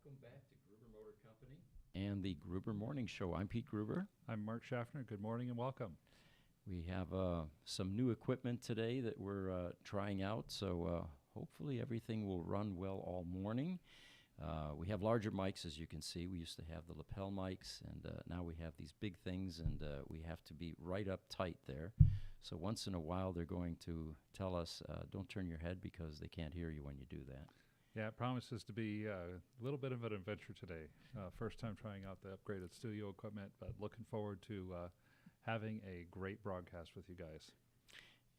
Welcome back to Gruber Motor Company and the Gruber Morning Show. I'm Pete Gruber. I'm Mark Schaffner. Good morning and welcome. We have some new equipment today that we're trying out, so hopefully everything will run well all morning. We have larger mics, as you can see. We used to have the lapel mics, and now we have these big things, and we have to be right up tight there. So once in a while, they're going to tell us, don't turn your head because they can't hear you when you do that. Yeah, it promises to be a little bit of an adventure today. First time trying out the upgraded studio equipment, but looking forward to having a great broadcast with you guys.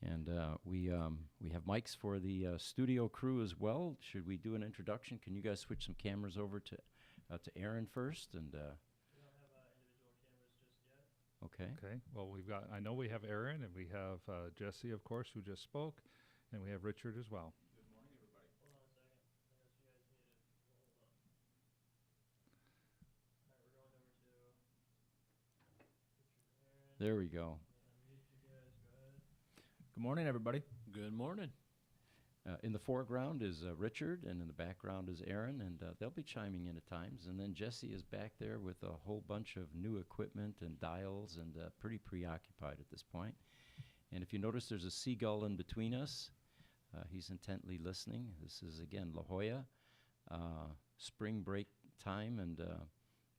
And we have mics for the studio crew as well. Should we do an introduction? Can you guys switch some cameras over to Aaron first? And we don't have individual cameras just yet. Okay. Okay. Well, I know we have Aaron, and we have Jesse, of course, who just spoke, and we have Richard as well. There we go. Good morning, everybody. Good morning. In the foreground is Richard, and in the background is Aaron, and they'll be chiming in at times. And then Jesse is back there with a whole bunch of new equipment and dials, and pretty preoccupied at this point. And if you notice, there's a seagull in between us. He's intently listening. This is, again, La Jolla, spring break time, and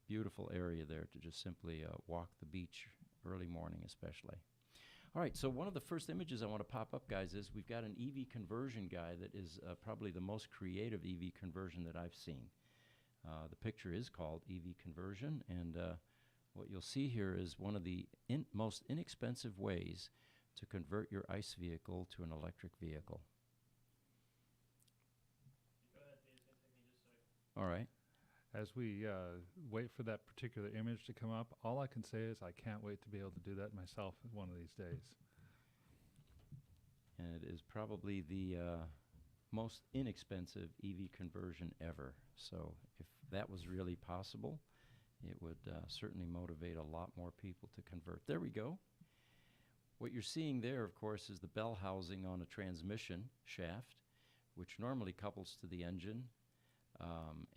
beautiful area there to just simply walk the beach early morning especially. All right, so one of the first images I want to pop up, guys, is we've got an EV conversion guy that is probably the most creative EV conversion that I've seen. The picture is called EV conversion, and what you'll see here is one of the most inexpensive ways to convert your ICE vehicle to an electric vehicle. Go ahead, Pete. It's going to take me just a second. All right. As we wait for that particular image to come up, all I can say is I can't wait to be able to do that myself one of these days. And it is probably the most inexpensive EV conversion ever. So if that was really possible, it would certainly motivate a lot more people to convert. There we go. What you're seeing there, of course, is the bell housing on a transmission shaft, which normally couples to the engine.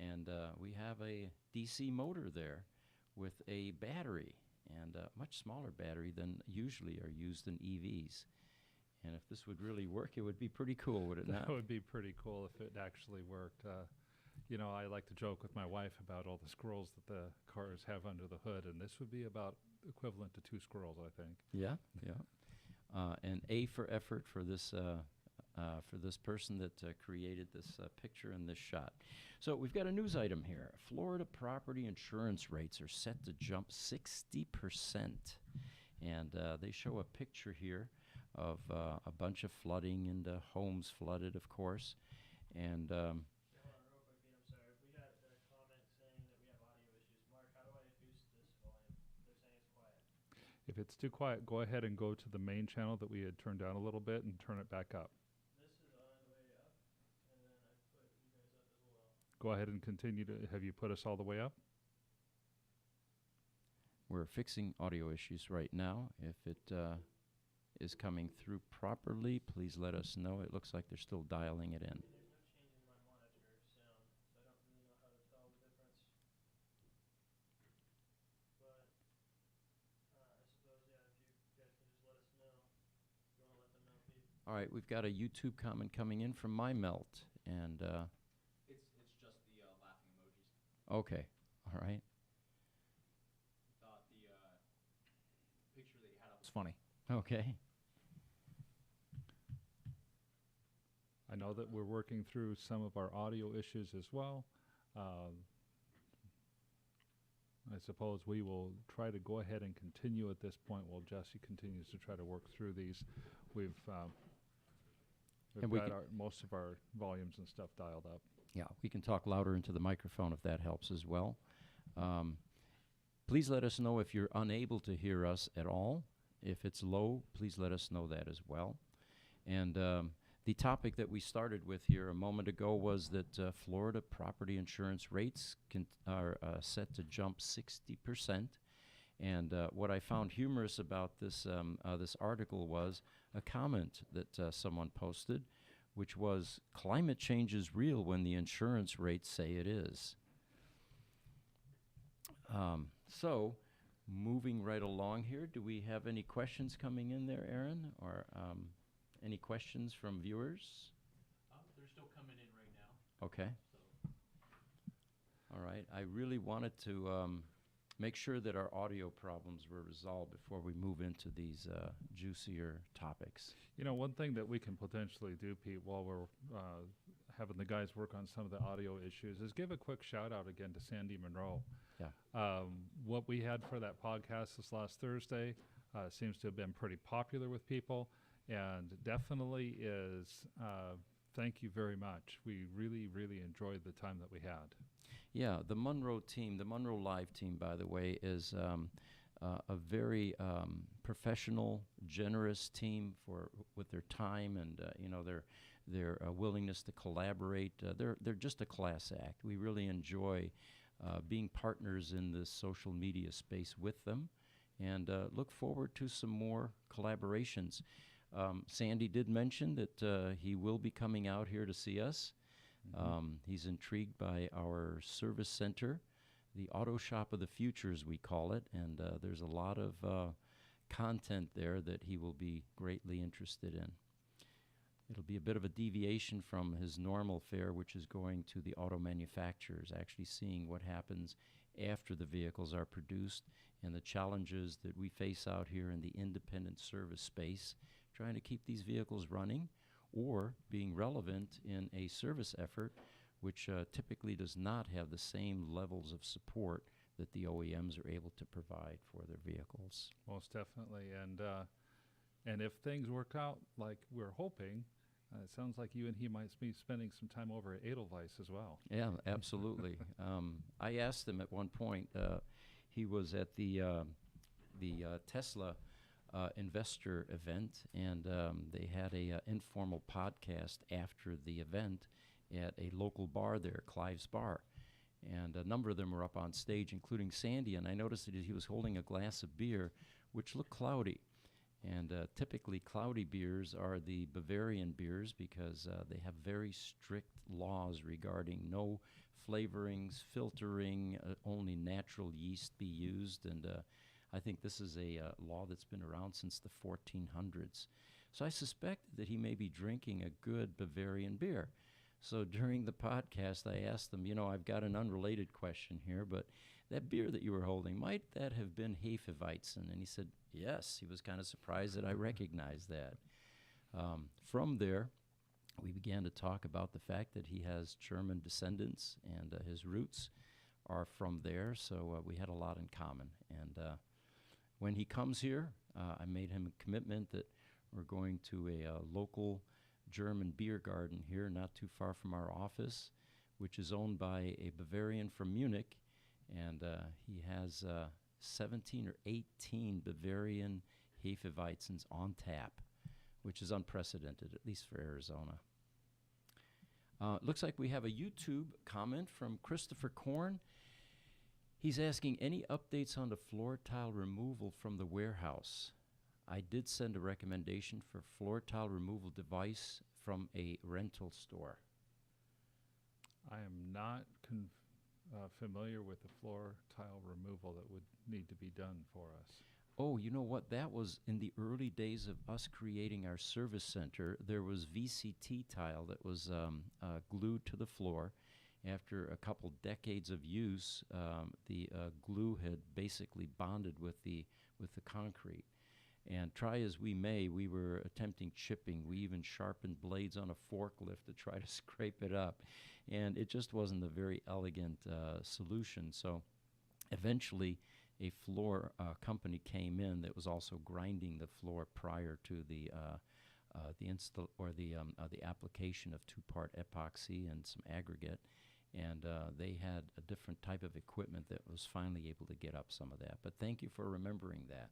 And we have a DC motor there with a battery, and a much smaller battery than usually are used in EVs. And if this would really work, it would be pretty cool, would it not? That would be pretty cool if it actually worked. You know, I like to joke with my wife about all the squirrels that the cars have under the hood, and this would be about equivalent to 2 squirrels, I think. Yeah, yeah. And A for effort for this person that created this picture and this shot. So we've got a news item here. Florida property insurance rates are set to jump 60%. And they show a picture here of a bunch of flooding and homes flooded, of course. And Hold on real quick, Pete. I'm sorry. We got a comment saying that we have audio issues. Mark, how do I boost this volume? They're saying it's quiet. If it's too quiet, go ahead and go to the main channel that we had turned down a little bit and turn it back up. This is on the way up, and then I put you guys up as well. Go ahead and continue to, have you put us all the way up? we're fixing audio issues right now. If it is coming through properly, please let us know. It looks like they're still dialing it in. There's no change in my monitor sound, so I don't really know how to tell the difference. But I suppose, yeah, if you guys can just let us know. If you want to let them know, Pete. All right, we've got a YouTube comment coming in from MyMelt, and It's just the laughing emojis. okay, all right. Thought the picture that you had up was funny. Okay. I know that we're working through some of our audio issues as well. I suppose we will try to go ahead and continue at this point while Jesse continues to try to work through these. We've And we got can- most of our volumes and stuff dialed up. Yeah, we can talk louder into the microphone if that helps as well. Please let us know if you're unable to hear us at all. If it's low, please let us know that as well. And the topic that we started with here a moment ago was that Florida property insurance rates are set to jump 60%. And what I found humorous about this this article was a comment that someone posted, which was, "Climate change is real when the insurance rates say it is." So, moving right along here, do we have any questions coming in there, Aaron? Or any questions from viewers? They're still coming in right now. Okay. So All right. I really wanted to make sure that our audio problems were resolved before we move into these juicier topics. You know, one thing that we can potentially do, Pete, while we're having the guys work on some of the audio issues, is give a quick shout out again to Sandy Munro. Yeah. What we had for that podcast this last Thursday seems to have been pretty popular with people, and definitely is. Thank you very much. We really, really enjoyed the time that we had. Yeah, the Munro team, the Munro Live team, by the way, is a very professional, generous team with their time and their willingness to collaborate. They're just a class act. We really enjoy being partners in this social media space with them, and look forward to some more collaborations. Sandy did mention that he will be coming out here to see us. He's intrigued by our service center, the auto shop of the future, as we call it, and there's a lot of content there that he will be greatly interested in. It'll be a bit of a deviation from his normal fare, which is going to the auto manufacturers, actually seeing what happens after the vehicles are produced and the challenges that we face out here in the independent service space, trying to keep these vehicles running or being relevant in a service effort which typically does not have the same levels of support that the OEMs are able to provide for their vehicles. Most definitely. And if things work out like we're hoping, it sounds like you and he might be spending some time over at Edelweiss as well. Yeah, absolutely. I asked him at one point, he was at the Tesla investor event, and they had a informal podcast after the event at a local bar there, Clive's Bar. And a number of them were up on stage, including Sandy, and I noticed that he was holding a glass of beer, which looked cloudy. And typically cloudy beers are the Bavarian beers because they have very strict laws regarding no flavorings, filtering, only natural yeast be used. And I think this is a law that's been around since the 1400s. So I suspected that he may be drinking a good Bavarian beer. So during the podcast, I asked him, I've got an unrelated question here, but that beer that you were holding, might that have been Hefeweizen? And he said, yes. He was kind of surprised that I recognized that. From there, we began to talk about the fact that he has German descendants and his roots are from there, so we had a lot in common. And when he comes here, I made him a commitment that we're going to a local German beer garden here, not too far from our office, which is owned by a Bavarian from Munich, and he has 17 or 18 Bavarian Hefeweizens on tap, which is unprecedented, at least for Arizona. It looks like we have a YouTube comment from Christopher Korn. He's asking, any updates on the floor tile removal from the warehouse? I did send a recommendation for floor tile removal device from a rental store. I am not familiar with the floor tile removal that would need to be done for us. Oh, you know what? That was in the early days of us creating our service center. There was VCT tile that was glued to the floor. After a couple decades of use, the glue had basically bonded with the concrete. And try as we may, we were attempting chipping. We even sharpened blades on a forklift to try to scrape it up. And it just wasn't a very elegant solution. So eventually a floor company came in that was also grinding the floor prior to the application of two-part epoxy and some aggregate. And they had a different type of equipment that was finally able to get up some of that. But thank you for remembering that.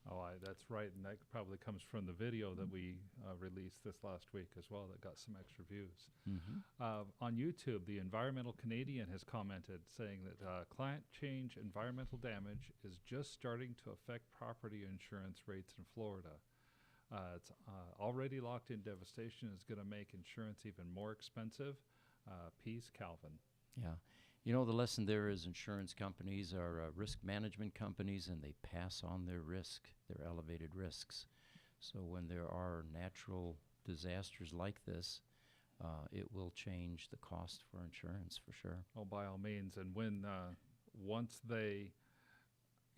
Oh, that's right, and that probably comes from the video that we released this last week as well that got some extra views. On YouTube, the Environmental Canadian has commented saying that climate change environmental damage is just starting to affect property insurance rates in Florida. It's already locked in devastation is going to make insurance even more expensive. Peace, Calvin. Yeah. You know, the lesson there is insurance companies are risk management companies, and they pass on their risk, their elevated risks. So when there are natural disasters like this, it will change the cost for insurance for sure. Oh, by all means. And when once they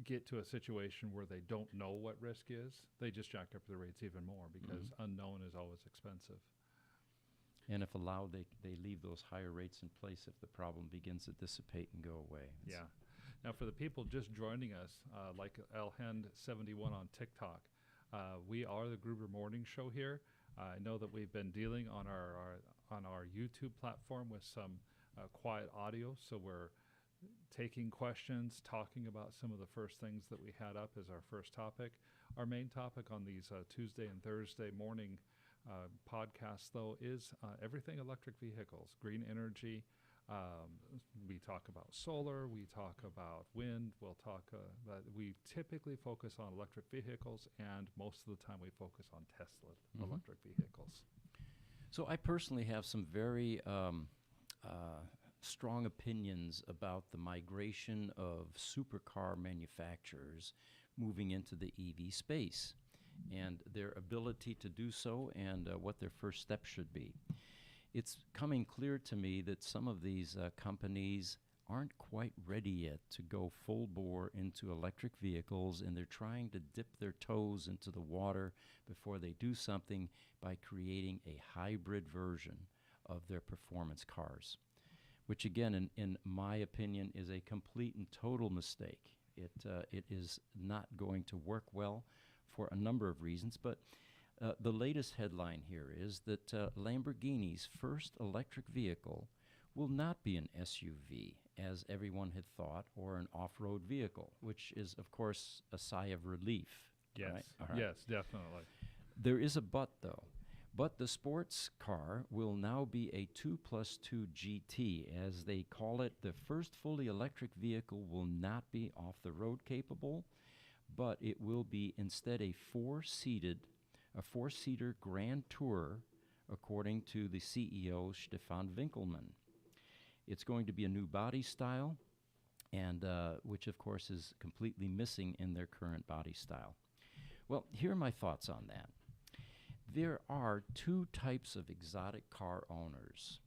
get to a situation where they don't know what risk is, they just jack up the rates even more because unknown is always expensive. And if allowed, they leave those higher rates in place if the problem begins to dissipate and go away. Yeah. Now, for the people just joining us, like Elhend71 on TikTok, we are the Gruber Morning Show here. I know that we've been dealing on our YouTube platform with some quiet audio, so we're taking questions, talking about some of the first things that we had up as our first topic. Our main topic on these Tuesday and Thursday morning podcasts, though, is everything electric vehicles, green energy. We talk about solar, we talk about wind, but we typically focus on electric vehicles, and most of the time we focus on Tesla electric vehicles. So I personally have some very strong opinions about the migration of supercar manufacturers moving into the EV space and their ability to do so and what their first step should be. It's coming clear to me that some of these companies aren't quite ready yet to go full bore into electric vehicles, and they're trying to dip their toes into the water before they do something by creating a hybrid version of their performance cars, which again, in my opinion, is a complete and total mistake. It is not going to work well for a number of reasons, but the latest headline here is that Lamborghini's first electric vehicle will not be an SUV, as everyone had thought, or an off-road vehicle, which is, of course, a sigh of relief. Yes, right? All right. yes, definitely. There is a but, though. But the sports car will now be a 2+2 GT, as they call it. The first fully electric vehicle will not be off-the-road capable, but it will be instead a four-seater Grand Tourer, according to the CEO, Stefan Winkelmann. It's going to be a new body style, and which, of course, is completely missing in their current body style. Well, here are my thoughts on that. There are two types of exotic car owners.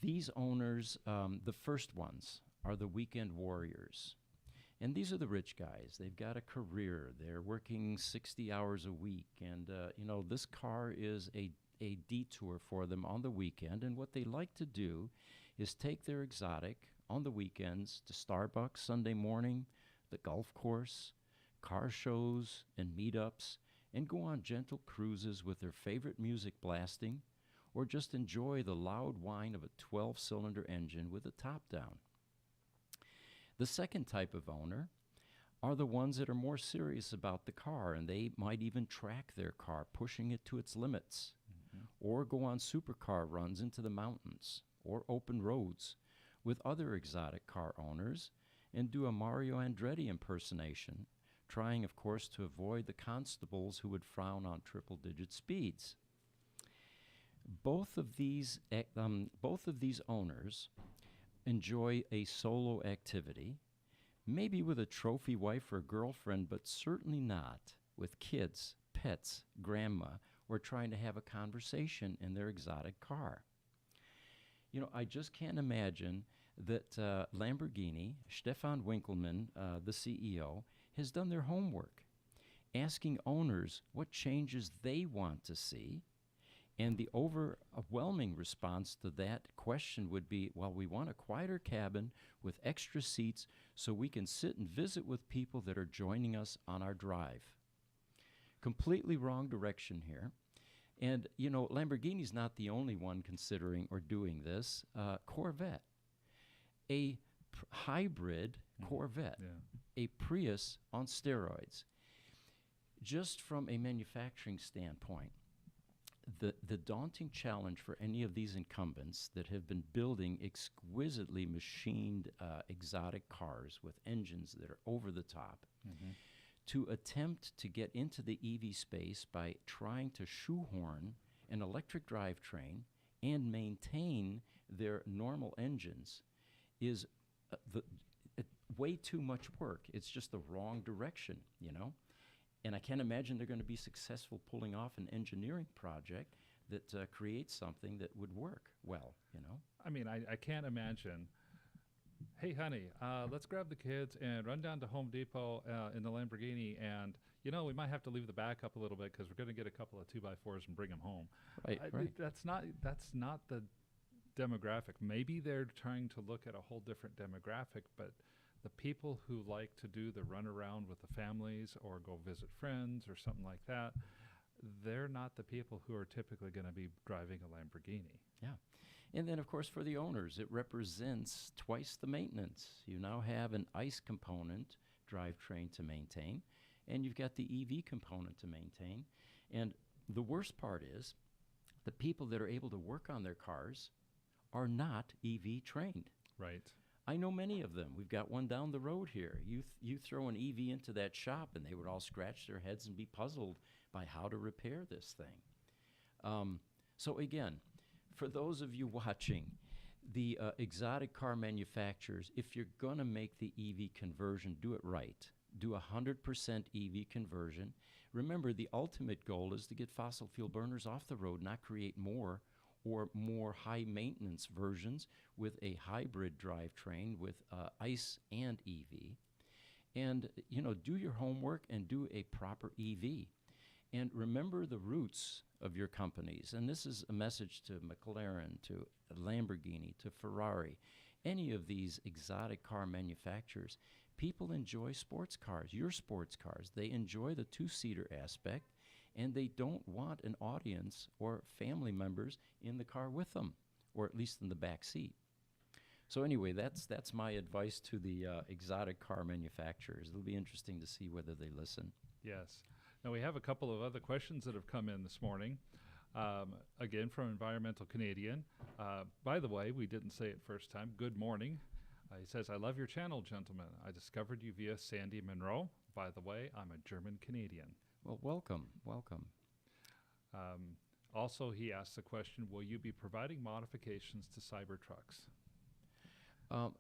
These owners, the first ones, are the weekend warriors. And these are the rich guys. They've got a career. They're working 60 hours a week. And, this car is a detour for them on the weekend. And what they like to do is take their exotic on the weekends to Starbucks Sunday morning, the golf course, car shows and meetups, and go on gentle cruises with their favorite music blasting, or just enjoy the loud whine of a 12-cylinder engine with the top down. The second type of owner are the ones that are more serious about the car, and they might even track their car, pushing it to its limits, or go on supercar runs into the mountains or open roads with other exotic car owners and do a Mario Andretti impersonation, trying, of course, to avoid the constables who would frown on triple-digit speeds. Both of these owners enjoy a solo activity, maybe with a trophy wife or girlfriend, but certainly not with kids, pets, grandma, or trying to have a conversation in their exotic car. I just can't imagine that Lamborghini, Stefan Winkelmann, the CEO, has done their homework, asking owners what changes they want to see, and the overwhelming response to that question would be, well, we want a quieter cabin with extra seats so we can sit and visit with people that are joining us on our drive. Completely wrong direction here. And, Lamborghini's not the only one considering or doing this. Corvette, a hybrid Corvette, a Prius on steroids. Just from a manufacturing standpoint, the daunting challenge for any of these incumbents that have been building exquisitely machined exotic cars with engines that are over the top, to attempt to get into the EV space by trying to shoehorn an electric drivetrain and maintain their normal engines is way too much work. It's just the wrong direction, you know? And I can't imagine they're going to be successful pulling off an engineering project that creates something that would work well, you know? I mean, I can't imagine, hey, honey, let's grab the kids and run down to Home Depot in the Lamborghini, and, you know, we might have to leave the back up a little bit because we're going to get a couple of 2x4s and bring them home. Right, right. That's not the demographic. Maybe they're trying to look at a whole different demographic, but the people who like to do the run around with the families or go visit friends or something like that, they're not the people who are typically going to be driving a Lamborghini. Yeah. And then, of course, for the owners, it represents twice the maintenance. You now have an ICE component drivetrain to maintain, and you've got the EV component to maintain. And the worst part is the people that are able to work on their cars are not EV trained. Right. I know many of them. We've got one down the road here. You throw an EV into that shop, and they would all scratch their heads and be puzzled by how to repair this thing. So again, for those of you watching, the exotic car manufacturers, if you're going to make the EV conversion, do it right. Do 100% EV conversion. Remember, the ultimate goal is to get fossil fuel burners off the road, not create more or more high-maintenance versions with a hybrid drivetrain with ICE and EV. And, you know, do your homework and do a proper EV. And remember the roots of your companies. And this is a message to McLaren, to Lamborghini, to Ferrari, any of these exotic car manufacturers. People enjoy sports cars, your sports cars. They enjoy the two-seater aspect, and they don't want an audience or family members in the car with them, or at least in the back seat. So anyway, that's my advice to the exotic car manufacturers. It'll be interesting to see whether they listen. Yes. Now, we have a couple of other questions that have come in this morning. Again, from Environmental Canadian. By the way, we didn't say it first time. Good morning. He says, I love your channel, gentlemen. I discovered you via Sandy Munro. By the way, I'm a German Canadian. Well, welcome, welcome. Also, he asks the question, will you be providing modifications to Cybertrucks?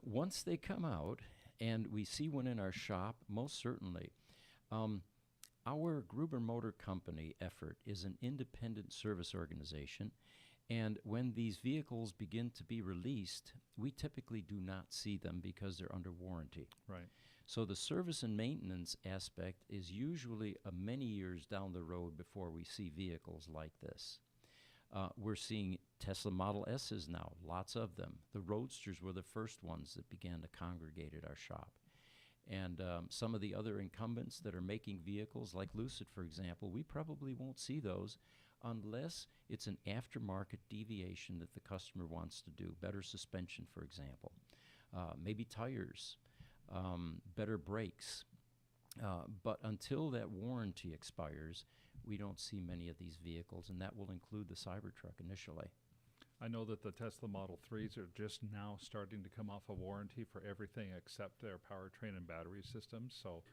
Once they come out and we see one in our shop, most certainly. Our Gruber Motor Company effort is an independent service organization, and when these vehicles begin to be released, we typically do not see them because they're under warranty. Right. So the service and maintenance aspect is usually many years down the road before we see vehicles like this. We're seeing Tesla Model S's now, lots of them. The Roadsters were the first ones that began to congregate at our shop. And some of the other incumbents that are making vehicles, like Lucid, for example, we probably won't see those unless it's an aftermarket deviation that the customer wants to do. Better suspension, for example. Maybe tires, better brakes. But until that warranty expires, we don't see many of these vehicles, and that will include the Cybertruck initially. I know that the Tesla Model 3s are just now starting to come off a warranty for everything except their powertrain and battery systems, so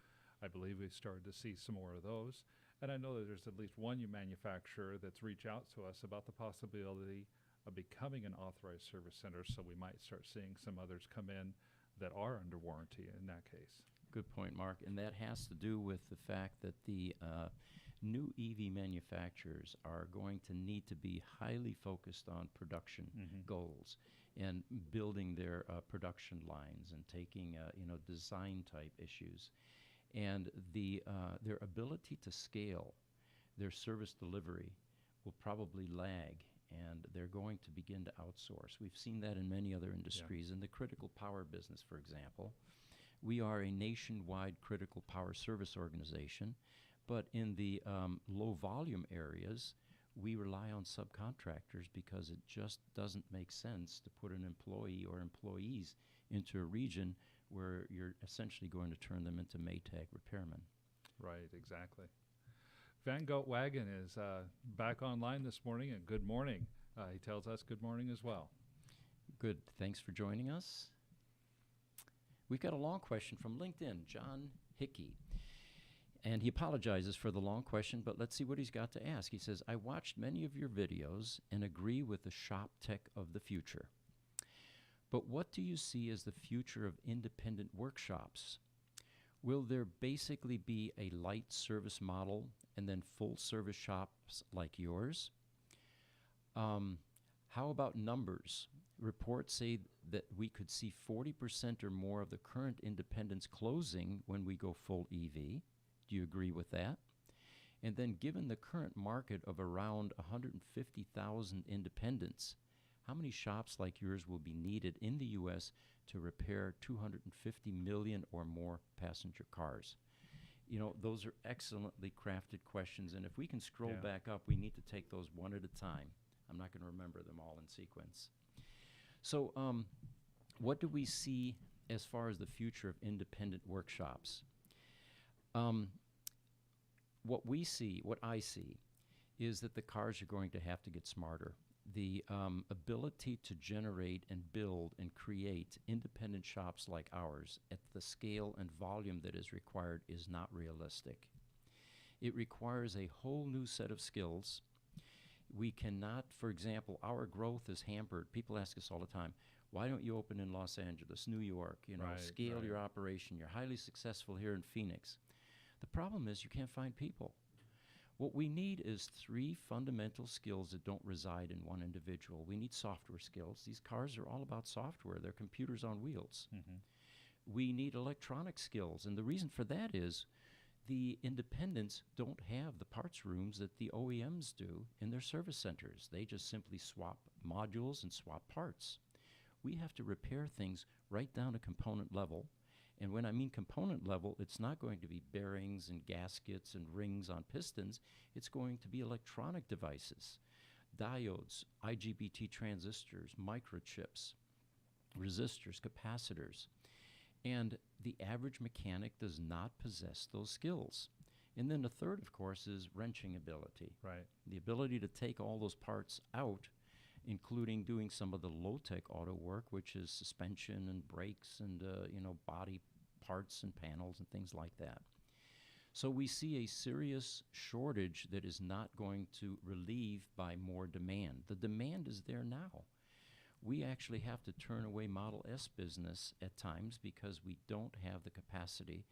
I believe we've started to see some more of those. And I know that there's at least one manufacturer that's reached out to us about the possibility of becoming an authorized service center, so we might start seeing some others come in that are under warranty in that case. Good point, Mark. And that has to do with the fact that the new EV manufacturers are going to need to be highly focused on production goals and building their production lines and taking design type issues. And their ability to scale their service delivery will probably lag, and they're going to begin to outsource. We've seen that in many other industries. Yeah. In the critical power business, for example, we are a nationwide critical power service organization, but in the low volume areas, we rely on subcontractors because it just doesn't make sense to put an employee or employees into a region where you're essentially going to turn them into Maytag repairmen. Right, exactly. Van Goat Wagon is back online this morning, and good morning. He tells us good morning as well. Good. Thanks for joining us. We've got a long question from LinkedIn, John Hickey. And he apologizes for the long question, but let's see what he's got to ask. He says, I watched many of your videos and agree with the shop tech of the future. But what do you see as the future of independent workshops? Will there basically be a light service model and then full service shops like yours? How about numbers? Reports say that we could see 40% or more of the current independents closing when we go full EV. Do you agree with that? And then given the current market of around 150,000 independents, how many shops like yours will be needed in the U.S. to repair 250 million or more passenger cars? You know, those are excellently crafted questions, and if we can scroll back up, we need to take those one at a time. I'm not going to remember them all in sequence. So what do we see as far as the future of independent workshops? What I see, is that the cars are going to have to get smarter. The ability to generate and build and create independent shops like ours at the scale and volume that is required is not realistic. It requires a whole new set of skills. We cannot, for example, our growth is hampered. People ask us all the time, why don't you open in Los Angeles, New York, scale your operation. You're highly successful here in Phoenix. The problem is you can't find people. What we need is 3 fundamental skills that don't reside in one individual. We need software skills. These cars are all about software. They're computers on wheels. We need electronic skills, and the reason for that is the independents don't have the parts rooms that the OEMs do in their service centers. They just simply swap modules and swap parts. We have to repair things right down to component level. And when I mean component level, it's not going to be bearings and gaskets and rings on pistons. It's going to be electronic devices, diodes, IGBT transistors, microchips, resistors, capacitors. And the average mechanic does not possess those skills. And then the third, of course, is wrenching ability. Right. The ability to take all those parts out, including doing some of the low-tech auto work, which is suspension and brakes and body parts and panels and things like that. So we see a serious shortage that is not going to relieve by more demand. The demand is there now. We actually have to turn away Model S business at times because we don't have the capacity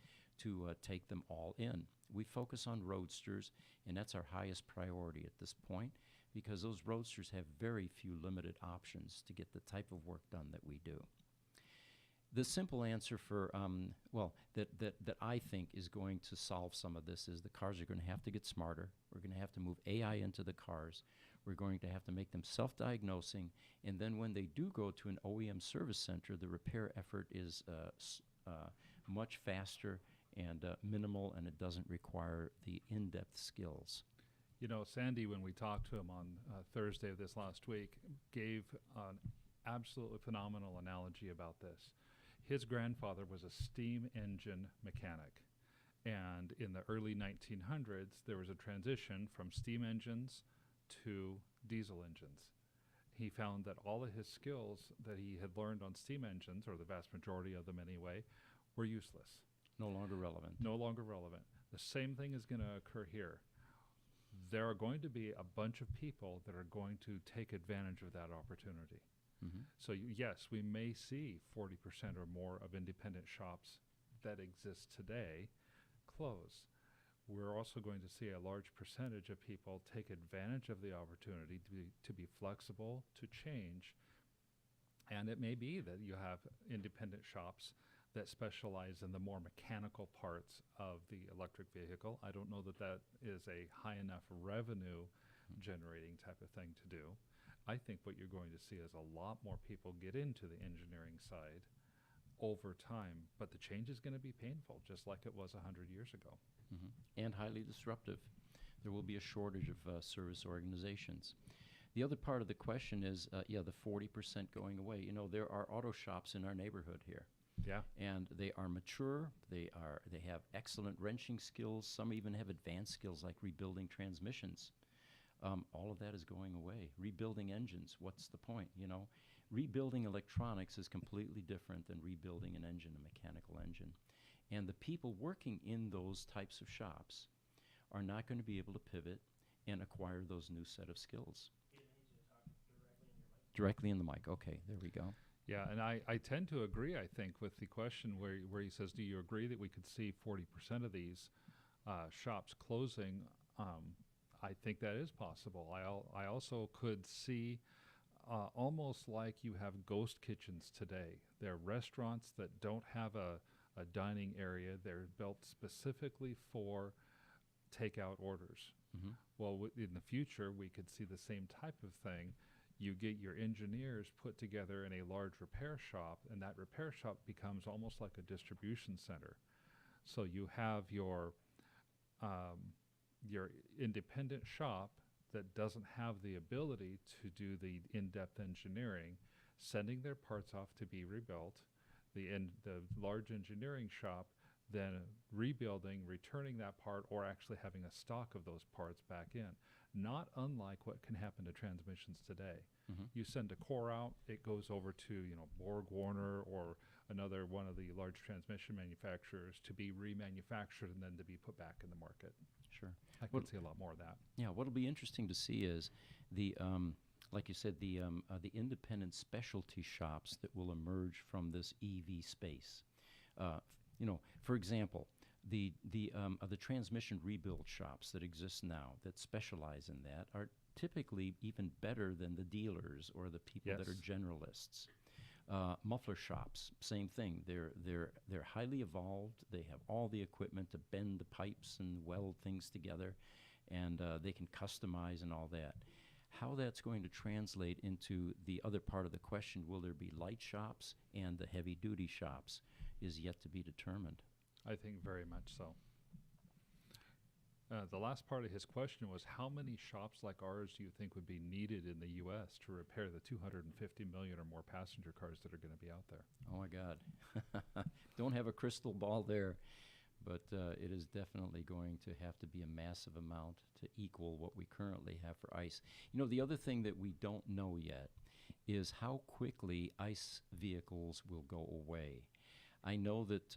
to take them all in. We focus on roadsters, and that's our highest priority at this point, because those roadsters have very few limited options to get the type of work done that we do. The simple answer for, that I think is going to solve some of this is the cars are going to have to get smarter. We're going to have to move AI into the cars. We're going to have to make them self-diagnosing, and then when they do go to an OEM service center, the repair effort is much faster and minimal, and it doesn't require the in-depth skills. You know, Sandy, when we talked to him on Thursday of this last week, gave an absolutely phenomenal analogy about this. His grandfather was a steam engine mechanic, and in the early 1900s, there was a transition from steam engines to diesel engines. He found that all of his skills that he had learned on steam engines, or the vast majority of them anyway, were useless. No longer relevant. No longer relevant. The same thing is going to occur here. There are going to be a bunch of people that are going to take advantage of that opportunity. So yes, we may see 40% or more of independent shops that exist today close. We're also going to see a large percentage of people take advantage of the opportunity to be flexible, to change. And it may be that you have independent shops that specialize in the more mechanical parts of the electric vehicle. I don't know that that is a high enough revenue generating type of thing to do. I think what you're going to see is a lot more people get into the engineering side over time, but the change is going to be painful, just like it was 100 years ago. And highly disruptive. There will be a shortage of service organizations. The other part of the question is, the 40% going away. You know, there are auto shops in our neighborhood here. Yeah. And they are mature. They have excellent wrenching skills. Some even have advanced skills like rebuilding transmissions. All of that is going away. Rebuilding engines, what's the point? You know, rebuilding electronics is completely different than rebuilding an engine, a mechanical engine. And the people working in those types of shops are not going to be able to pivot and acquire those new set of skills. He needs you to talk directly in your mic. Directly in the mic. Okay, there we go. Yeah, and I tend to agree, I think, with the question where he says, do you agree that we could see 40% of these shops closing? I think that is possible. I also could see almost like you have ghost kitchens today. They're restaurants that don't have a dining area. They're built specifically for takeout orders. Mm-hmm. Well, in the future, we could see the same type of thing. You get your engineers put together in a large repair shop, and that repair shop becomes almost like a distribution center. So you have your independent shop that doesn't have the ability to do the in-depth engineering, sending their parts off to be rebuilt. The large engineering shop then rebuilding, returning that part, or actually having a stock of those parts back in. Not unlike what can happen to transmissions today. Mm-hmm. You send a core out, it goes over to Borg Warner or another one of the large transmission manufacturers to be remanufactured and then to be put back in the market. Sure. I could see a lot more of that. Yeah, what'll be interesting to see is the like you said, the independent specialty shops that will emerge from this EV space. For example, the transmission rebuild shops that exist now that specialize in that are typically even better than the dealers or the people that are generalists. Muffler shops, same thing. They're highly evolved. They have all the equipment to bend the pipes and weld things together, and they can customize and all that. How that's going to translate into the other part of the question, will there be light shops and the heavy-duty shops, is yet to be determined. I think very much so. The last part of his question was, how many shops like ours do you think would be needed in the U.S. to repair the 250 million or more passenger cars that are going to be out there? Oh, my God. Don't have a crystal ball there, but it is definitely going to have to be a massive amount to equal what we currently have for ICE. The other thing that we don't know yet is how quickly ICE vehicles will go away. I know that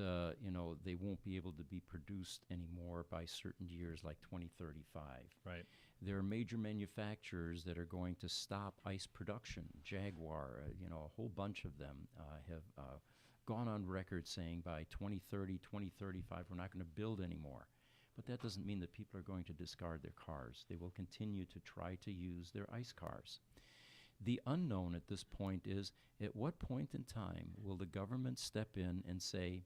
they won't be able to be produced anymore by certain years, like 2035. Right. There are major manufacturers that are going to stop ICE production. Jaguar, a whole bunch of them have gone on record saying by 2030, 2035, we're not going to build anymore. But that doesn't mean that people are going to discard their cars. They will continue to try to use their ICE cars. The unknown at this point is, at what point in time will the government step in and say,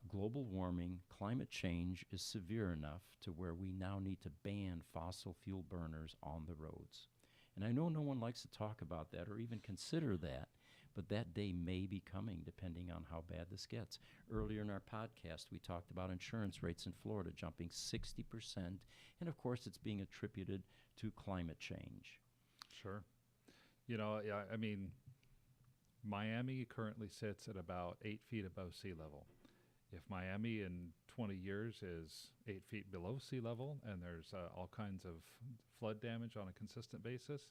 global warming, climate change is severe enough to where we now need to ban fossil fuel burners on the roads? And I know no one likes to talk about that or even consider that, but that day may be coming depending on how bad this gets. Earlier in our podcast, we talked about insurance rates in Florida jumping 60%, and of course it's being attributed to climate change. Sure. I mean, Miami currently sits at about 8 feet above sea level. If Miami in 20 years is 8 feet below sea level and there's all kinds of flood damage on a consistent basis,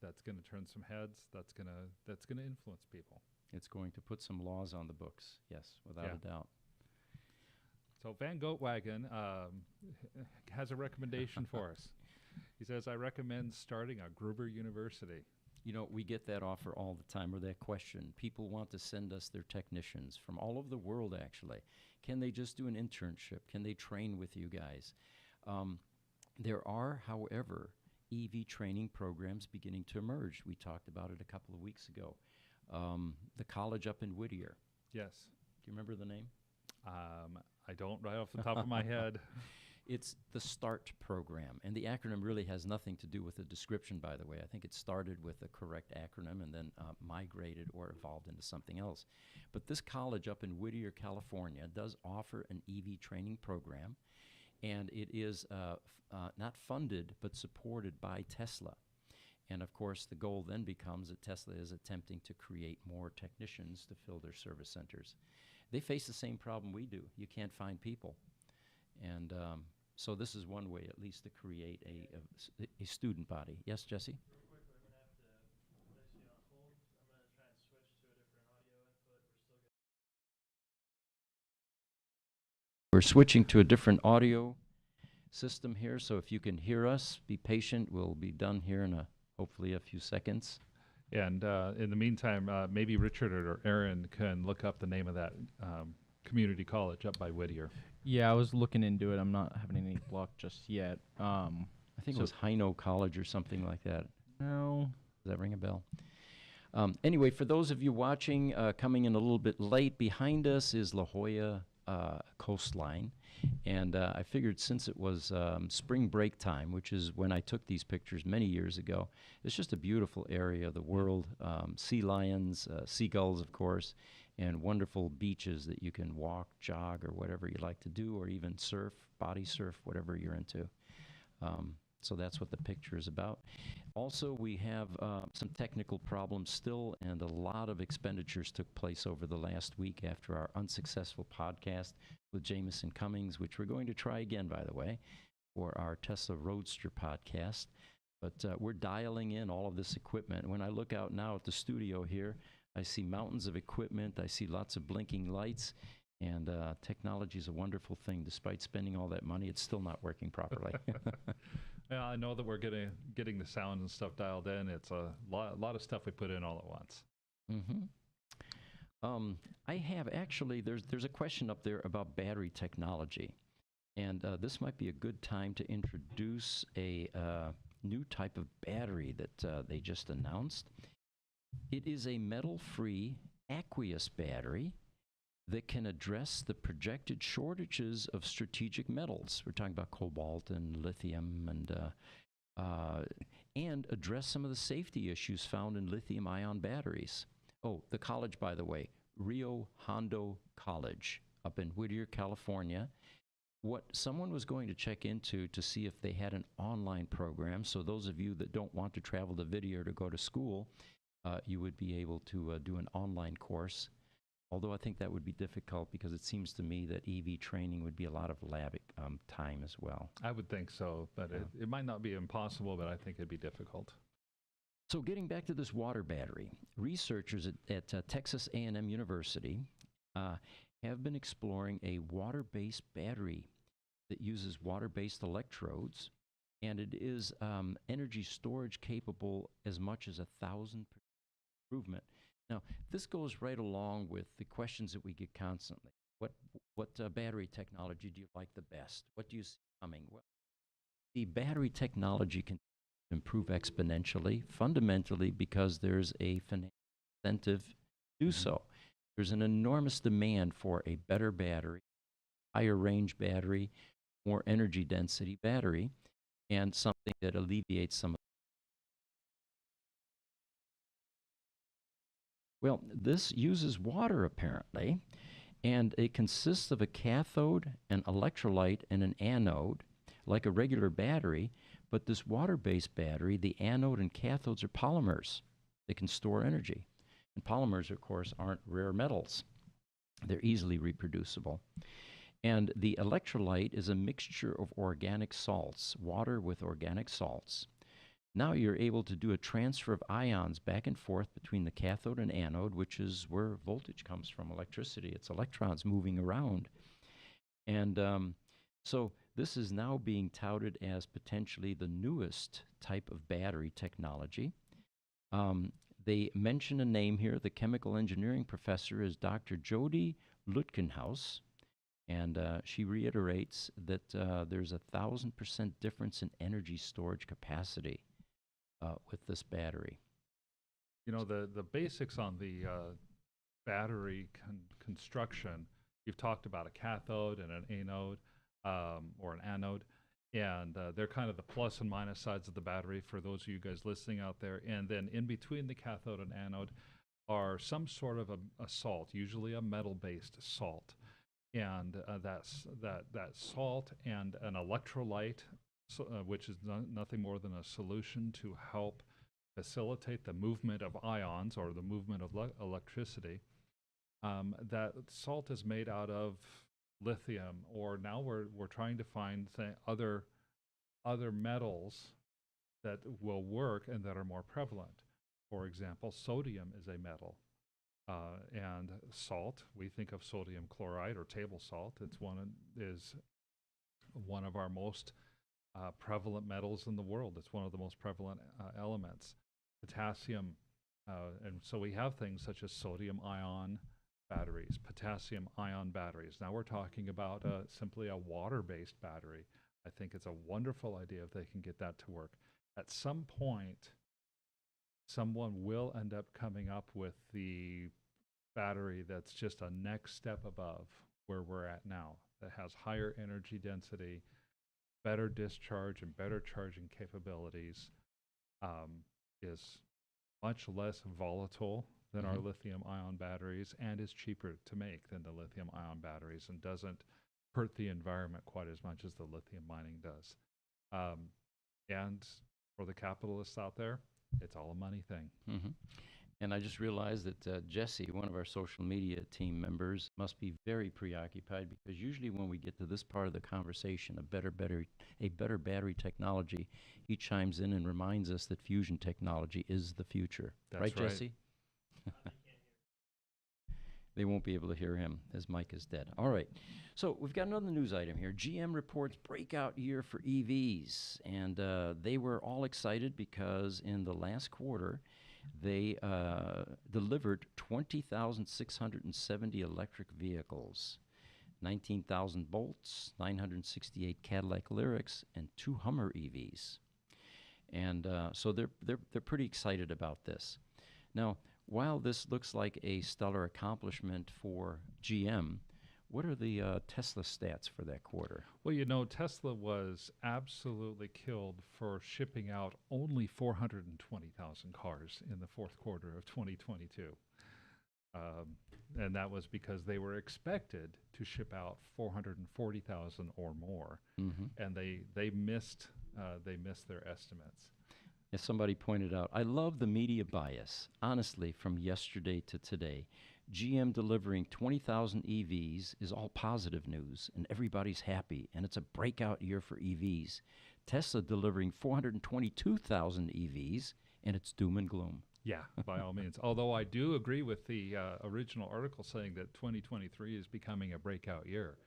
that's going to turn some heads. That's going to influence people. It's going to put some laws on the books, yes, without a doubt. So Van Goatwagen has a recommendation for us. He says, I recommend starting a Gruber University. We get that offer all the time, or that question. People want to send us their technicians from all over the world, actually. Can they just do an internship? Can they train with you guys? There are, however, EV training programs beginning to emerge. We talked about it a couple of weeks ago. The college up in Whittier. Yes. Do you remember the name? I don't right off the top of my head. It's the START program, and the acronym really has nothing to do with the description, by the way. I think it started with the correct acronym and then migrated or evolved into something else. But this college up in Whittier, California, does offer an EV training program, and it is not funded but supported by Tesla. And of course, the goal then becomes that Tesla is attempting to create more technicians to fill their service centers. They face the same problem we do. You can't find people. And so this is one way, at least, to create a student body. Yes, Jesse? Real quickly, I'm going to have to place you on hold. I'm going to try and switch to a different audio input. We're switching to a different audio system here, so if you can hear us, be patient. We'll be done here in hopefully a few seconds. And in the meantime, maybe Richard or Aaron can look up the name of that community college up by Whittier. Yeah, I was looking into it. I'm not having any luck just yet. I think it was Hino College or something like that. No. Does that ring a bell? Anyway, for those of you watching, coming in a little bit late, behind us is La Jolla coastline. And I figured since it was spring break time, which is when I took these pictures many years ago, it's just a beautiful area of the world. Sea lions, seagulls, of course, and wonderful beaches that you can walk, jog, or whatever you like to do, or even surf, body surf, whatever you're into. So that's what the picture is about. Also, we have some technical problems still, and a lot of expenditures took place over the last week after our unsuccessful podcast with Jameson Cummings, which we're going to try again, by the way, for our Tesla Roadster podcast. But we're dialing in all of this equipment. When I look out now at the studio here, I see mountains of equipment. I see lots of blinking lights. And technology is a wonderful thing. Despite spending all that money, it's still not working properly. Yeah, I know that we're getting the sound and stuff dialed in. It's a lot of stuff we put in all at once. Mm-hmm. I have actually, there's a question up there about battery technology. And this might be a good time to introduce a new type of battery that they just announced. It is a metal-free aqueous battery that can address the projected shortages of strategic metals. We're talking about cobalt and lithium and address some of the safety issues found in lithium-ion batteries. Oh, the college, by the way, Rio Hondo College up in Whittier, California. What someone was going to check into to see if they had an online program, so those of you that don't want to travel to Whittier to go to school, you would be able to do an online course. Although I think that would be difficult because it seems to me that EV training would be a lot of lab time as well. I would think so, but it might not be impossible, but I think it'd be difficult. So getting back to this water battery, researchers at Texas A&M University have been exploring a water-based battery that uses water-based electrodes, and it is energy storage capable as much as 1,000% improvement. Now, this goes right along with the questions that we get constantly. What battery technology do you like the best? What do you see coming? Well, the battery technology can improve exponentially, fundamentally because there's a financial incentive to do so. There's an enormous demand for a better battery, higher range battery, more energy density battery, and something that alleviates some of. Well, this uses water apparently, and it consists of a cathode, an electrolyte, and an anode, like a regular battery, but this water-based battery, the anode and cathodes are polymers. They can store energy. And polymers, of course, aren't rare metals. They're easily reproducible. And the electrolyte is a mixture of organic salts, water with organic salts. Now you're able to do a transfer of ions back and forth between the cathode and anode, which is where voltage comes from, electricity. It's electrons moving around. And so this is now being touted as potentially the newest type of battery technology. They mention a name here. The chemical engineering professor is Dr. Jody Lutkenhaus, and she reiterates that there's 1,000% difference in energy storage capacity with this battery. You know, the basics on the battery construction, you've talked about a cathode and an anode or an anode, and they're kind of the plus and minus sides of the battery for those of you guys listening out there. And then in between the cathode and anode are some sort of a salt, usually a metal-based salt. And that salt and an electrolyte, which is nothing more than a solution to help facilitate the movement of ions or the movement of electricity. That salt is made out of lithium, or now we're trying to find other metals that will work and that are more prevalent. For example, sodium is a metal. And salt, we think of sodium chloride or table salt. It's one of our most prevalent metals in the world. It's one of the most prevalent elements. Potassium And so we have things such as sodium ion batteries, potassium ion batteries. Now we're talking about simply a water-based battery. I think it's a wonderful idea if they can get that to work. At some point, someone will end up coming up with the battery that's just a next step above where we're at now, that has higher energy density, better discharge and better charging capabilities, is much less volatile than our lithium-ion batteries, and is cheaper to make than the lithium-ion batteries, and doesn't hurt the environment quite as much as the lithium mining does. And for the capitalists out there, it's all a money thing. And I just realized that Jesse, one of our social media team members, must be very preoccupied, because usually when we get to this part of the conversation, a better battery technology, he chimes in and reminds us that fusion technology is the future. That's right, right. Jesse? They won't be able to hear him. His mic is dead. All right. So we've got another news item here. GM reports breakout year for EVs. And they were all excited because in the last quarter, they delivered 20,670 electric vehicles, 19,000 Bolts, 968 Cadillac Lyrics, and 2 Hummer EVs. And so they're pretty excited about this. Now, while this looks like a stellar accomplishment for GM, what are the Tesla stats for that quarter? Well, you know, Tesla was absolutely killed for shipping out only 420,000 cars in the fourth quarter of 2022. And that was because they were expected to ship out 440,000 or more, and they missed their estimates. As somebody pointed out, I love the media bias. Honestly, from yesterday to today, GM delivering 20,000 EVs is all positive news, and everybody's happy, and it's a breakout year for EVs. Tesla delivering 422,000 EVs, and it's doom and gloom. Yeah, by all means. Although I do agree with the original article saying that 2023 is becoming a breakout year.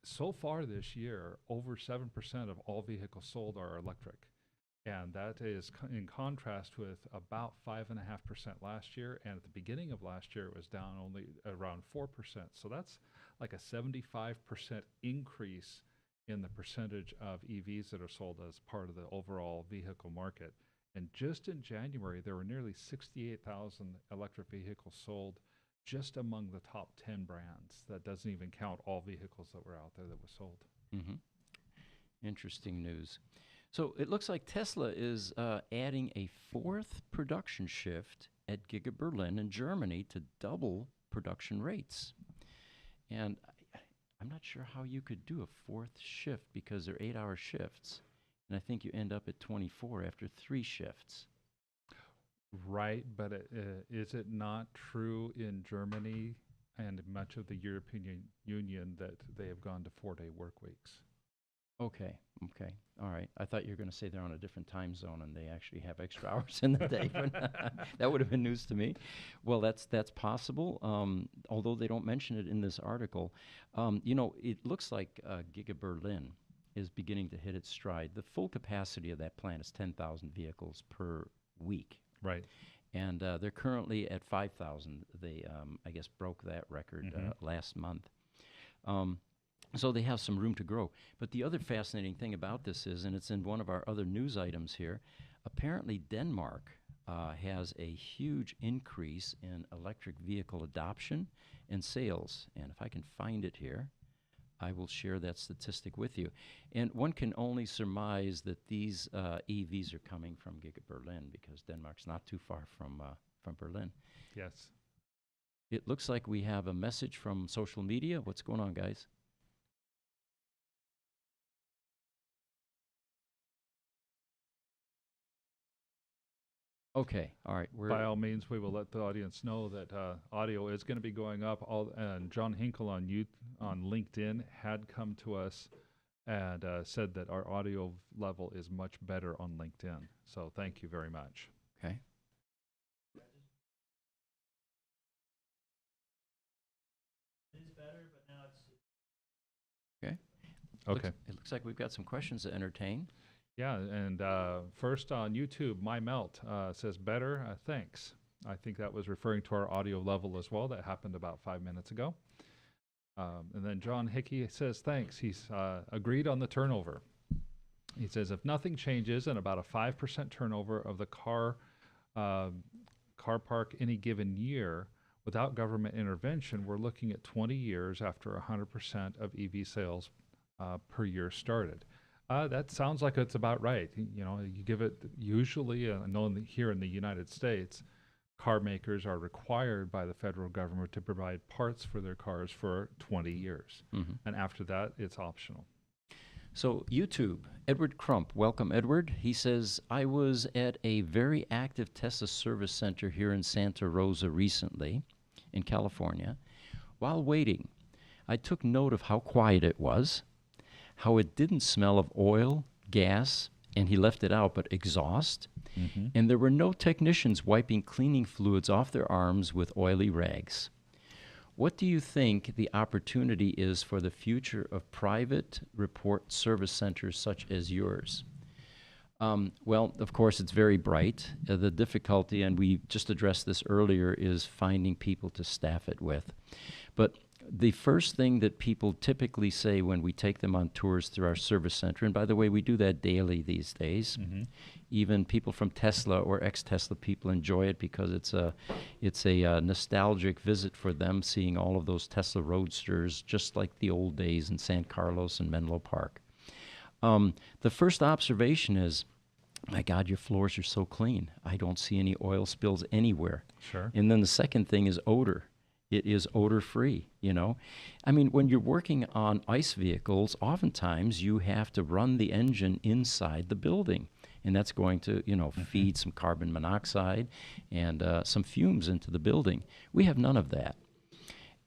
So far this year, over 7% of all vehicles sold are electric. And that is in contrast with about 5.5% last year. And at the beginning of last year, it was down only around 4%. So that's like a 75% increase in the percentage of EVs that are sold as part of the overall vehicle market. And just in January, there were nearly 68,000 electric vehicles sold just among the top 10 brands. That doesn't even count all vehicles that were out there that were sold. Interesting news. So it looks like Tesla is adding a 4th production shift at Giga Berlin in Germany to double production rates. And I'm not sure how you could do a 4th shift, because they're 8-hour shifts. And I think you end up at 24 after 3 shifts. Right, but is it not true in Germany and much of the European Union that they have gone to 4-day work weeks? Okay, all right. I thought you were going to say they're on a different time zone and they actually have extra hours in the day. But that would have been news to me. Well, that's possible, although they don't mention it in this article. You know, it looks like Giga Berlin is beginning to hit its stride. The full capacity of that plant is 10,000 vehicles per week. Right. And they're currently at 5,000. They, I guess, broke that record last month. So they have some room to grow. But the other fascinating thing about this is, and it's in one of our other news items here, apparently Denmark has a huge increase in electric vehicle adoption and sales. And if I can find it here, I will share that statistic with you. And one can only surmise that these EVs are coming from Giga Berlin, because Denmark's not too far from Berlin. Yes. It looks like we have a message from social media. What's going on, guys? Okay, all right. By all means, we will let the audience know that audio is going to be going up. And John Hinkle on LinkedIn had come to us and said that our audio level is much better on LinkedIn. So thank you very much. Okay. It is better, but now it's Okay. Okay. It looks like we've got some questions to entertain. Yeah, and first on YouTube, My Melt says better, thanks. I think that was referring to our audio level as well. That happened about 5 minutes ago. And then John Hickey says thanks. He's agreed on the turnover. He says if nothing changes and about a 5% turnover of the car park any given year without government intervention, we're looking at 20 years after 100% of EV sales per year started. That sounds like it's about right. You know, you give it usually, I know here in the United States, car makers are required by the federal government to provide parts for their cars for 20 years. Mm-hmm. And after that, it's optional. So YouTube, Edward Crump, welcome Edward. He says, I was at a very active Tesla service center here in Santa Rosa recently in California. While waiting, I took note of how quiet it was, how it didn't smell of oil, gas, and he left it out, but exhaust. Mm-hmm. And there were no technicians wiping cleaning fluids off their arms with oily rags. What do you think the opportunity is for the future of private report service centers such as yours? Well, of course, it's very bright. The difficulty, and we just addressed this earlier, is finding people to staff it with. But the first thing that people typically say when we take them on tours through our service center, and by the way, we do that daily these days. Mm-hmm. Even people from Tesla or ex-Tesla people enjoy it because it's a nostalgic visit for them, seeing all of those Tesla Roadsters, just like the old days in San Carlos and Menlo Park. The first observation is, my God, your floors are so clean. I don't see any oil spills anywhere. Sure. And then the second thing is odor. It is odor-free, you know. I mean, when you're working on ICE vehicles, oftentimes you have to run the engine inside the building. And that's going to, you know, Mm-hmm. feed some carbon monoxide and some fumes into the building. We have none of that.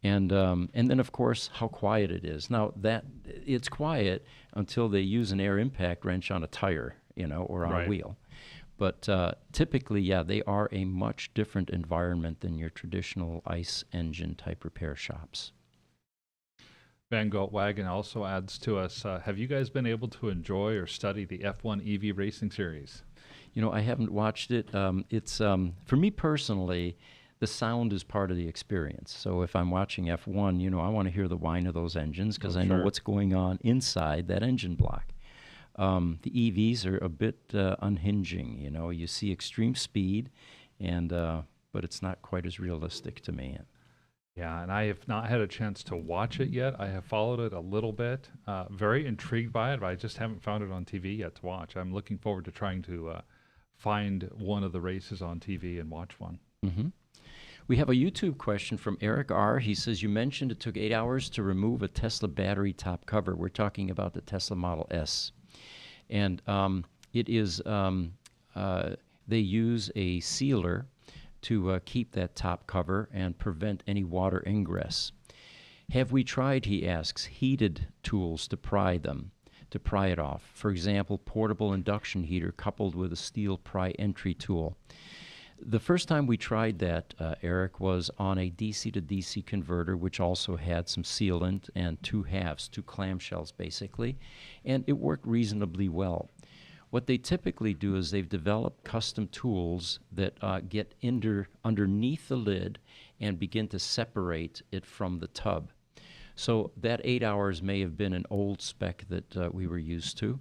And then, of course, how quiet it is. Now, that it's quiet until they use an air impact wrench on a tire, you know, or on Right. a wheel. But typically, yeah, they are a much different environment than your traditional ICE engine type repair shops. Van Gogh Wagon also adds to us, have you guys been able to enjoy or study the F1 EV racing series? You know, I haven't watched it. It's for me personally, the sound is part of the experience. So if I'm watching F1, you know, I want to hear the whine of those engines because I know Sure. what's going on inside that engine block. The EVs are a bit unhinging. You know, you see extreme speed, and but it's not quite as realistic to me. Yeah, and I have not had a chance to watch it yet. I have followed it a little bit. Very intrigued by it, but I just haven't found it on TV yet to watch. I'm looking forward to trying to find one of the races on TV and watch one. Mm-hmm. We have a YouTube question from Eric R. He says, you mentioned it took 8 hours to remove a Tesla battery top cover. We're talking about the Tesla Model S. And it is, they use a sealer to keep that top cover and prevent any water ingress. Have we tried, he asks, heated tools to pry them, to pry it off? For example, portable induction heater coupled with a steel pry entry tool. The first time we tried that, Eric, was on a DC to DC converter, which also had some sealant and two halves, two clamshells basically, and it worked reasonably well. What they typically do is they've developed custom tools that get underneath the lid and begin to separate it from the tub. So that 8 hours may have been an old spec that we were used to.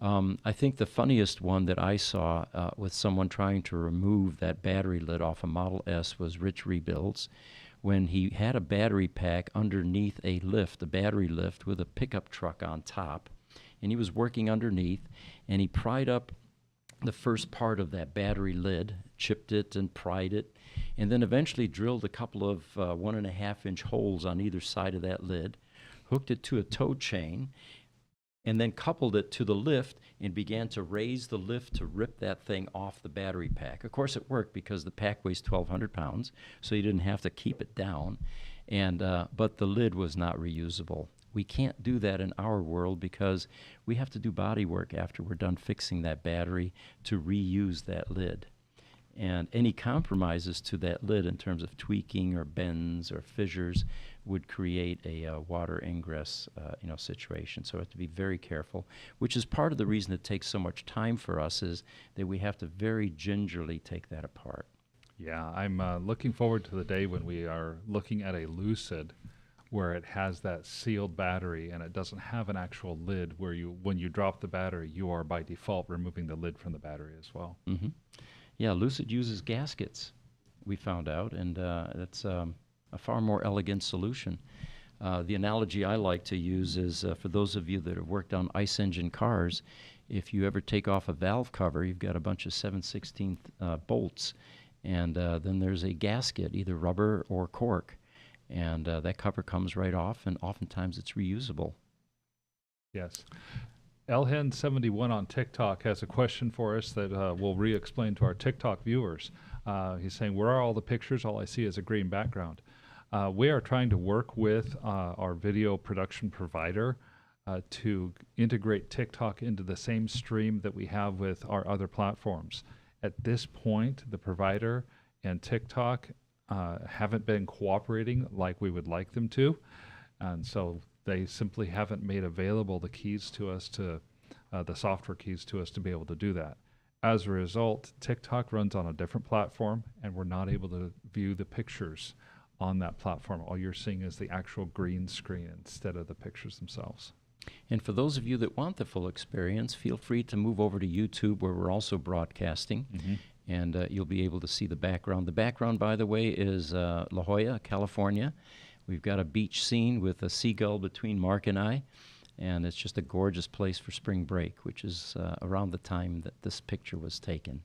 I think the funniest one that I saw with someone trying to remove that battery lid off a Model S was Rich Rebuilds, when he had a battery pack underneath a lift, a battery lift with a pickup truck on top, and he was working underneath, and he pried up the first part of that battery lid, chipped it and pried it, and then eventually drilled a couple of 1.5-inch holes on either side of that lid, hooked it to a tow chain, and then coupled it to the lift and began to raise the lift to rip that thing off the battery pack. Of course, it worked because the pack weighs 1,200 pounds, so you didn't have to keep it down, and but the lid was not reusable. We can't do that in our world because we have to do body work after we're done fixing that battery to reuse that lid. And any compromises to that lid in terms of tweaking or bends or fissures would create a water ingress situation. So we have to be very careful, which is part of the reason it takes so much time for us, is that we have to very gingerly take that apart. Yeah, I'm looking forward to the day when we are looking at a Lucid where it has that sealed battery and it doesn't have an actual lid where when you drop the battery, you are by default removing the lid from the battery as well. Mm-hmm. Yeah, Lucid uses gaskets, we found out, and that's a far more elegant solution. The analogy I like to use is for those of you that have worked on ice engine cars, if you ever take off a valve cover, you've got a bunch of 7/16 bolts, and then there's a gasket, either rubber or cork, and that cover comes right off, and oftentimes it's reusable. Yes. Elhen71 on TikTok has a question for us that we'll re-explain to our TikTok viewers. He's saying, where are all the pictures? All I see is a green background. We are trying to work with our video production provider to integrate TikTok into the same stream that we have with our other platforms. At this point, the provider and TikTok haven't been cooperating like we would like them to, and so they simply haven't made available the keys to us the software keys to us to be able to do that. As a result, TikTok runs on a different platform, and we're not able to view the pictures on that platform. All you're seeing is the actual green screen instead of the pictures themselves. And for those of you that want the full experience, feel free to move over to YouTube, where we're also broadcasting, and you'll be able to see the background. The background, by the way, is La Jolla, California. We've got a beach scene with a seagull between Mark and I, and it's just a gorgeous place for spring break, which is around the time that this picture was taken.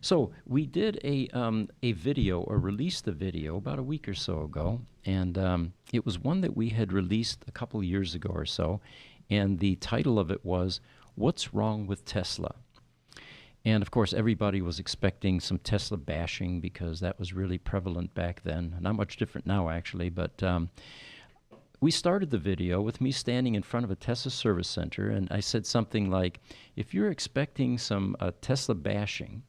So we did a video, or released a video, about a week or so ago, and it was one that we had released a couple years ago or so, and the title of it was, "What's Wrong with Tesla?" And of course, everybody was expecting some Tesla bashing because that was really prevalent back then. Not much different now, actually, but we started the video with me standing in front of a Tesla service center, and I said something like, if you're expecting some Tesla bashing,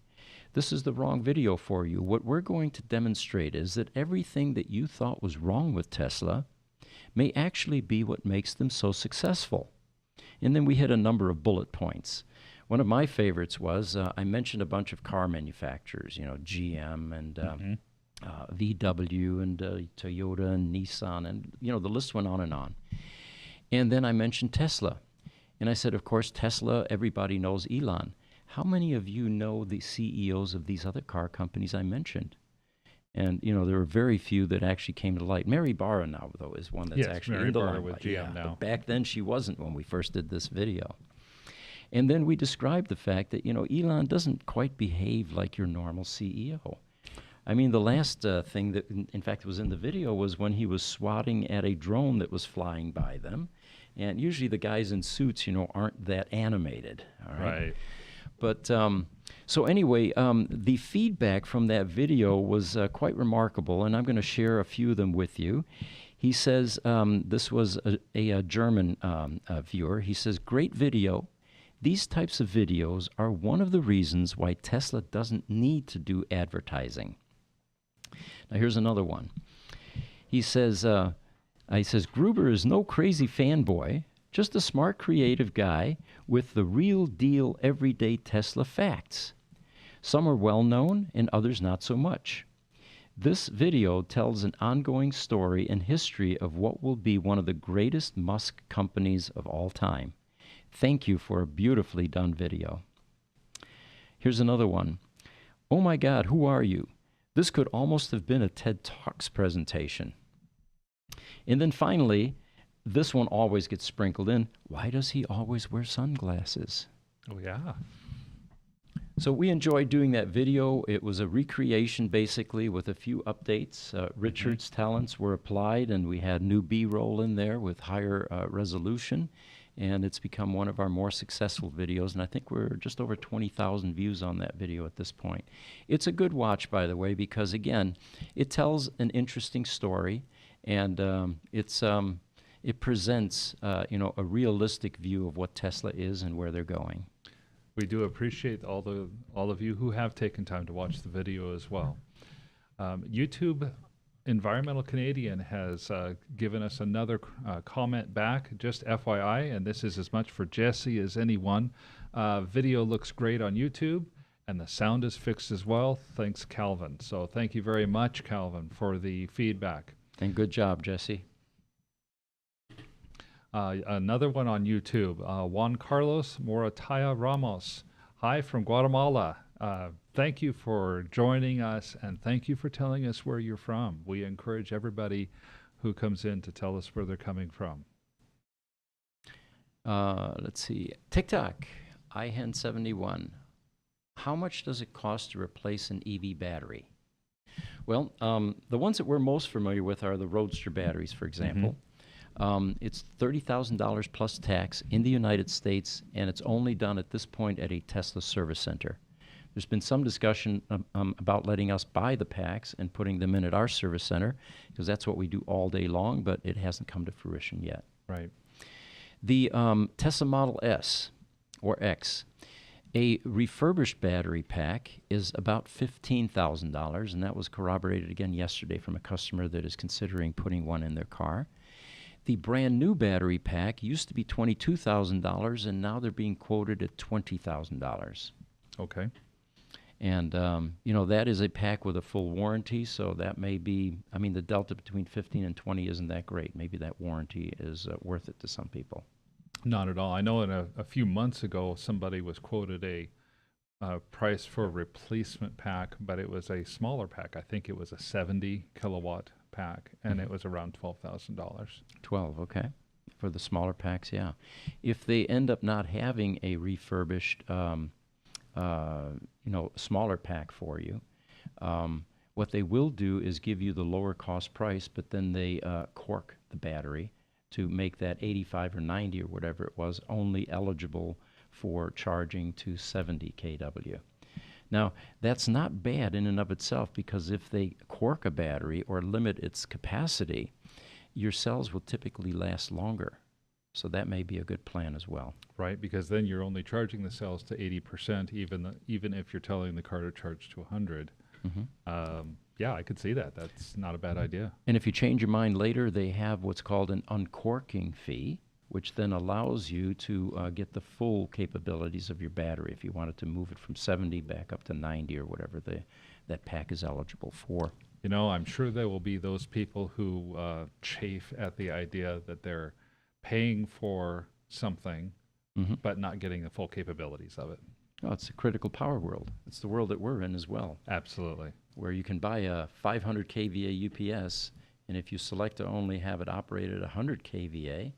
this is the wrong video for you. What we're going to demonstrate is that everything that you thought was wrong with Tesla may actually be what makes them so successful. And then we hit a number of bullet points. One of my favorites was I mentioned a bunch of car manufacturers, GM and VW and Toyota and Nissan, and the list went on. And then I mentioned Tesla, and I said, of course, Tesla, everybody knows Elon. How many of you know the CEOs of these other car companies I mentioned? And there were very few that actually came to light. Mary Barra now, though, is one that's actually Mary in the Barra limelight. with GM now. But back then she wasn't when we first did this video. And then we described the fact that, Elon doesn't quite behave like your normal CEO. I mean, the last thing that, in fact, was in the video was when he was swatting at a drone that was flying by them. And usually the guys in suits, aren't that animated. All right. Right. But so anyway, the feedback from that video was quite remarkable, and I'm going to share a few of them with you. He says, this was a German viewer. He says, "Great video. These types of videos are one of the reasons why Tesla doesn't need to do advertising." Now here's another one. He says, "Gruber is no crazy fanboy, just a smart, creative guy with the real deal everyday Tesla facts. Some are well known and others not so much. This video tells an ongoing story and history of what will be one of the greatest Musk companies of all time. Thank you for a beautifully done video." Here's another one. "Oh my God, who are you? This could almost have been a TED Talks presentation." And then finally, this one always gets sprinkled in. "Why does he always wear sunglasses?" Oh, yeah. So we enjoyed doing that video. It was a recreation, basically, with a few updates. Richard's talents were applied, and we had new B-roll in there with higher resolution. And it's become one of our more successful videos, and I think we're just over 20,000 views on that video at this point. It's a good watch, by the way, because, again, it tells an interesting story, and it presents a realistic view of what Tesla is and where they're going. We do appreciate all of you who have taken time to watch the video as well. YouTube Environmental Canadian has given us another comment back, just FYI, and this is as much for Jesse as anyone. Video looks great on YouTube, and the sound is fixed as well. Thanks, Calvin. So thank you very much, Calvin, for the feedback. And good job, Jesse. Another one on YouTube, Juan Carlos Morataya Ramos. Hi from Guatemala. Thank you for joining us, and thank you for telling us where you're from. We encourage everybody who comes in to tell us where they're coming from. Let's see. TikTok, iHen71. How much does it cost to replace an EV battery? Well, the ones that we're most familiar with are the Roadster batteries, for example. It's $30,000 plus tax in the United States, and it's only done at this point at a Tesla service center. There's been some discussion about letting us buy the packs and putting them in at our service center, because that's what we do all day long, but it hasn't come to fruition yet. Right. The Tesla Model S or X, a refurbished battery pack is about $15,000, and that was corroborated again yesterday from a customer that is considering putting one in their car. The brand new battery pack used to be $22,000, and now they're being quoted at $20,000. Okay. And, you know, that is a pack with a full warranty, so that may be, I mean, the delta between 15 and 20 isn't that great. Maybe that warranty is worth it to some people. Not at all. I know a few months ago, somebody was quoted a price for a replacement pack, but it was a smaller pack. I think it was a 70 kilowatt pack, and it was around $12,000. 12, okay. For the smaller packs, yeah. If they end up not having a refurbished, you know, smaller pack for you, what they will do is give you the lower cost price, but then they cork the battery to make that 85 or 90 or whatever it was only eligible for charging to 70 kW. Now, that's not bad in and of itself, because if they cork a battery or limit its capacity, your cells will typically last longer. So that may be a good plan as well. Right, because then you're only charging the cells to 80%, even if you're telling the car to charge to 100. Yeah, I could see that. That's not a bad idea. And if you change your mind later, they have what's called an uncorking fee, which then allows you to get the full capabilities of your battery if you wanted to move it from 70 back up to 90 or whatever that pack is eligible for. You know, I'm sure there will be those people who chafe at the idea that they're paying for something but not getting the full capabilities of it. Oh, it's a critical power world. It's the world that we're in as well. Absolutely. Where you can buy a 500 kVA UPS, and if you select to only have it operate at 100 kVA,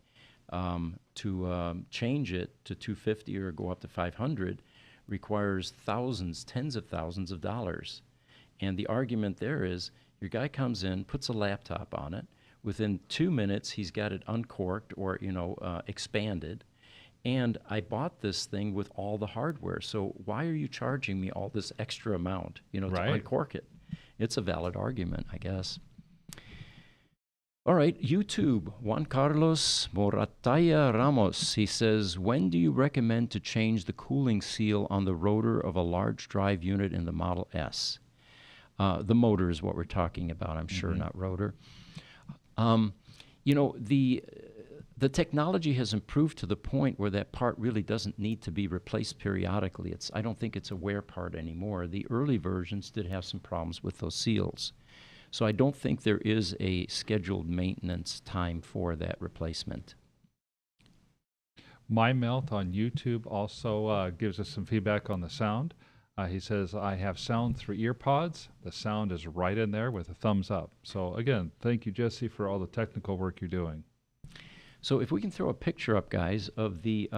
to change it to 250 or go up to 500 requires thousands, tens of thousands of dollars. And the argument there is your guy comes in, puts a laptop on it. Within 2 minutes, he's got it uncorked or, you know, expanded. And I bought this thing with all the hardware. So why are you charging me all this extra amount, you know, to uncork it? It's a valid argument, I guess. All right, YouTube, Juan Carlos Morataya Ramos. He says, when do you recommend to change the cooling seal on the rotor of a large drive unit in the Model S? The motor is what we're talking about, I'm sure, not rotor. You know, the technology has improved to the point where that part really doesn't need to be replaced periodically. I don't think it's a wear part anymore. The early versions did have some problems with those seals. So I don't think there is a scheduled maintenance time for that replacement. My Melt on YouTube also gives us some feedback on the sound. He says, I have sound through ear pods. The sound is right in there with a thumbs up. So again, thank you, Jesse, for all the technical work you're doing. So if we can throw a picture up, guys, of the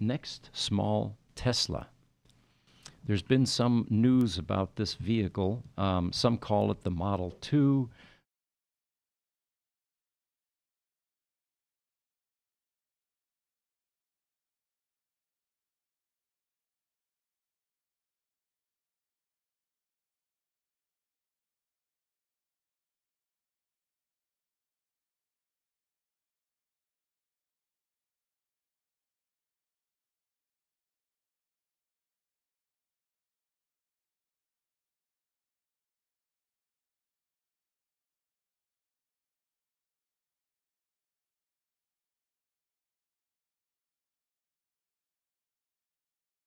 next small Tesla. There's been some news about this vehicle. Some call it the Model 2.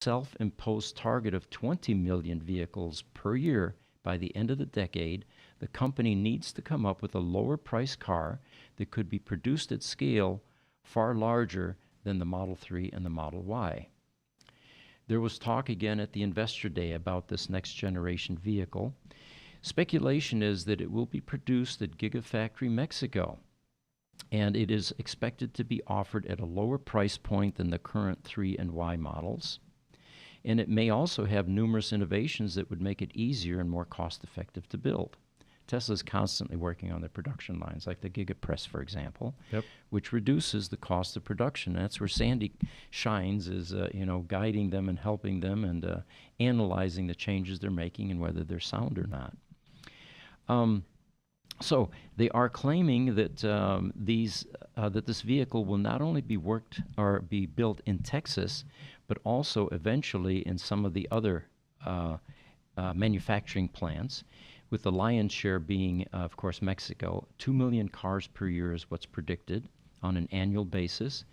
self-imposed target of 20 million vehicles per year by the end of the decade, the company needs to come up with a lower price car that could be produced at scale far larger than the Model 3 and the Model Y. There was talk again at the Investor Day about this next generation vehicle. Speculation is that it will be produced at Gigafactory Mexico, and it is expected to be offered at a lower price point than the current 3 and Y models. And it may also have numerous innovations that would make it easier and more cost-effective to build. Tesla's constantly working on their production lines, like the GigaPress, for example, which reduces the cost of production. That's where Sandy shines, is guiding them and helping them and analyzing the changes they're making and whether they're sound or not. So they are claiming that that this vehicle will not only be worked or be built in Texas, but also eventually in some of the other manufacturing plants, with the lion's share being, of course, Mexico. 2 million cars per year is what's predicted on an annual basis.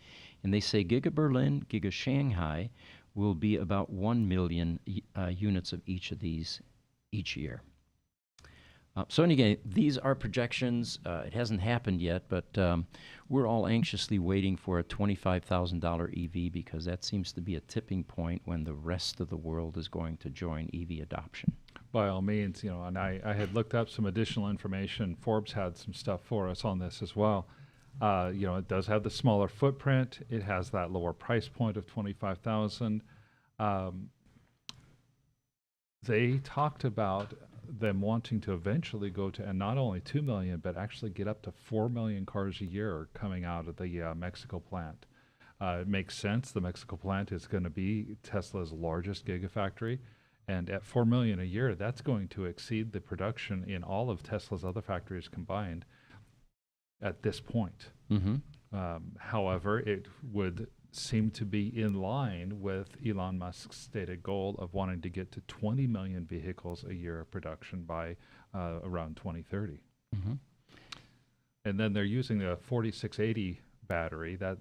And they say Giga Berlin, Giga Shanghai will be about 1 million units of each of these each year. So again, these are projections. It hasn't happened yet, but we're all anxiously waiting for a $25,000 EV because that seems to be a tipping point when the rest of the world is going to join EV adoption. By all means, and I had looked up some additional information. Forbes had some stuff for us on this as well. It does have the smaller footprint. It has that lower price point of $25,000. They talked about them wanting to eventually go to, and not only 2 million, but actually get up to 4 million cars a year coming out of the Mexico plant. It makes sense. The Mexico plant is going to be Tesla's largest gigafactory. And at 4 million a year, that's going to exceed the production in all of Tesla's other factories combined at this point. However, it would seem to be in line with Elon Musk's stated goal of wanting to get to 20 million vehicles a year of production by around 2030. And then they're using the 4680 battery that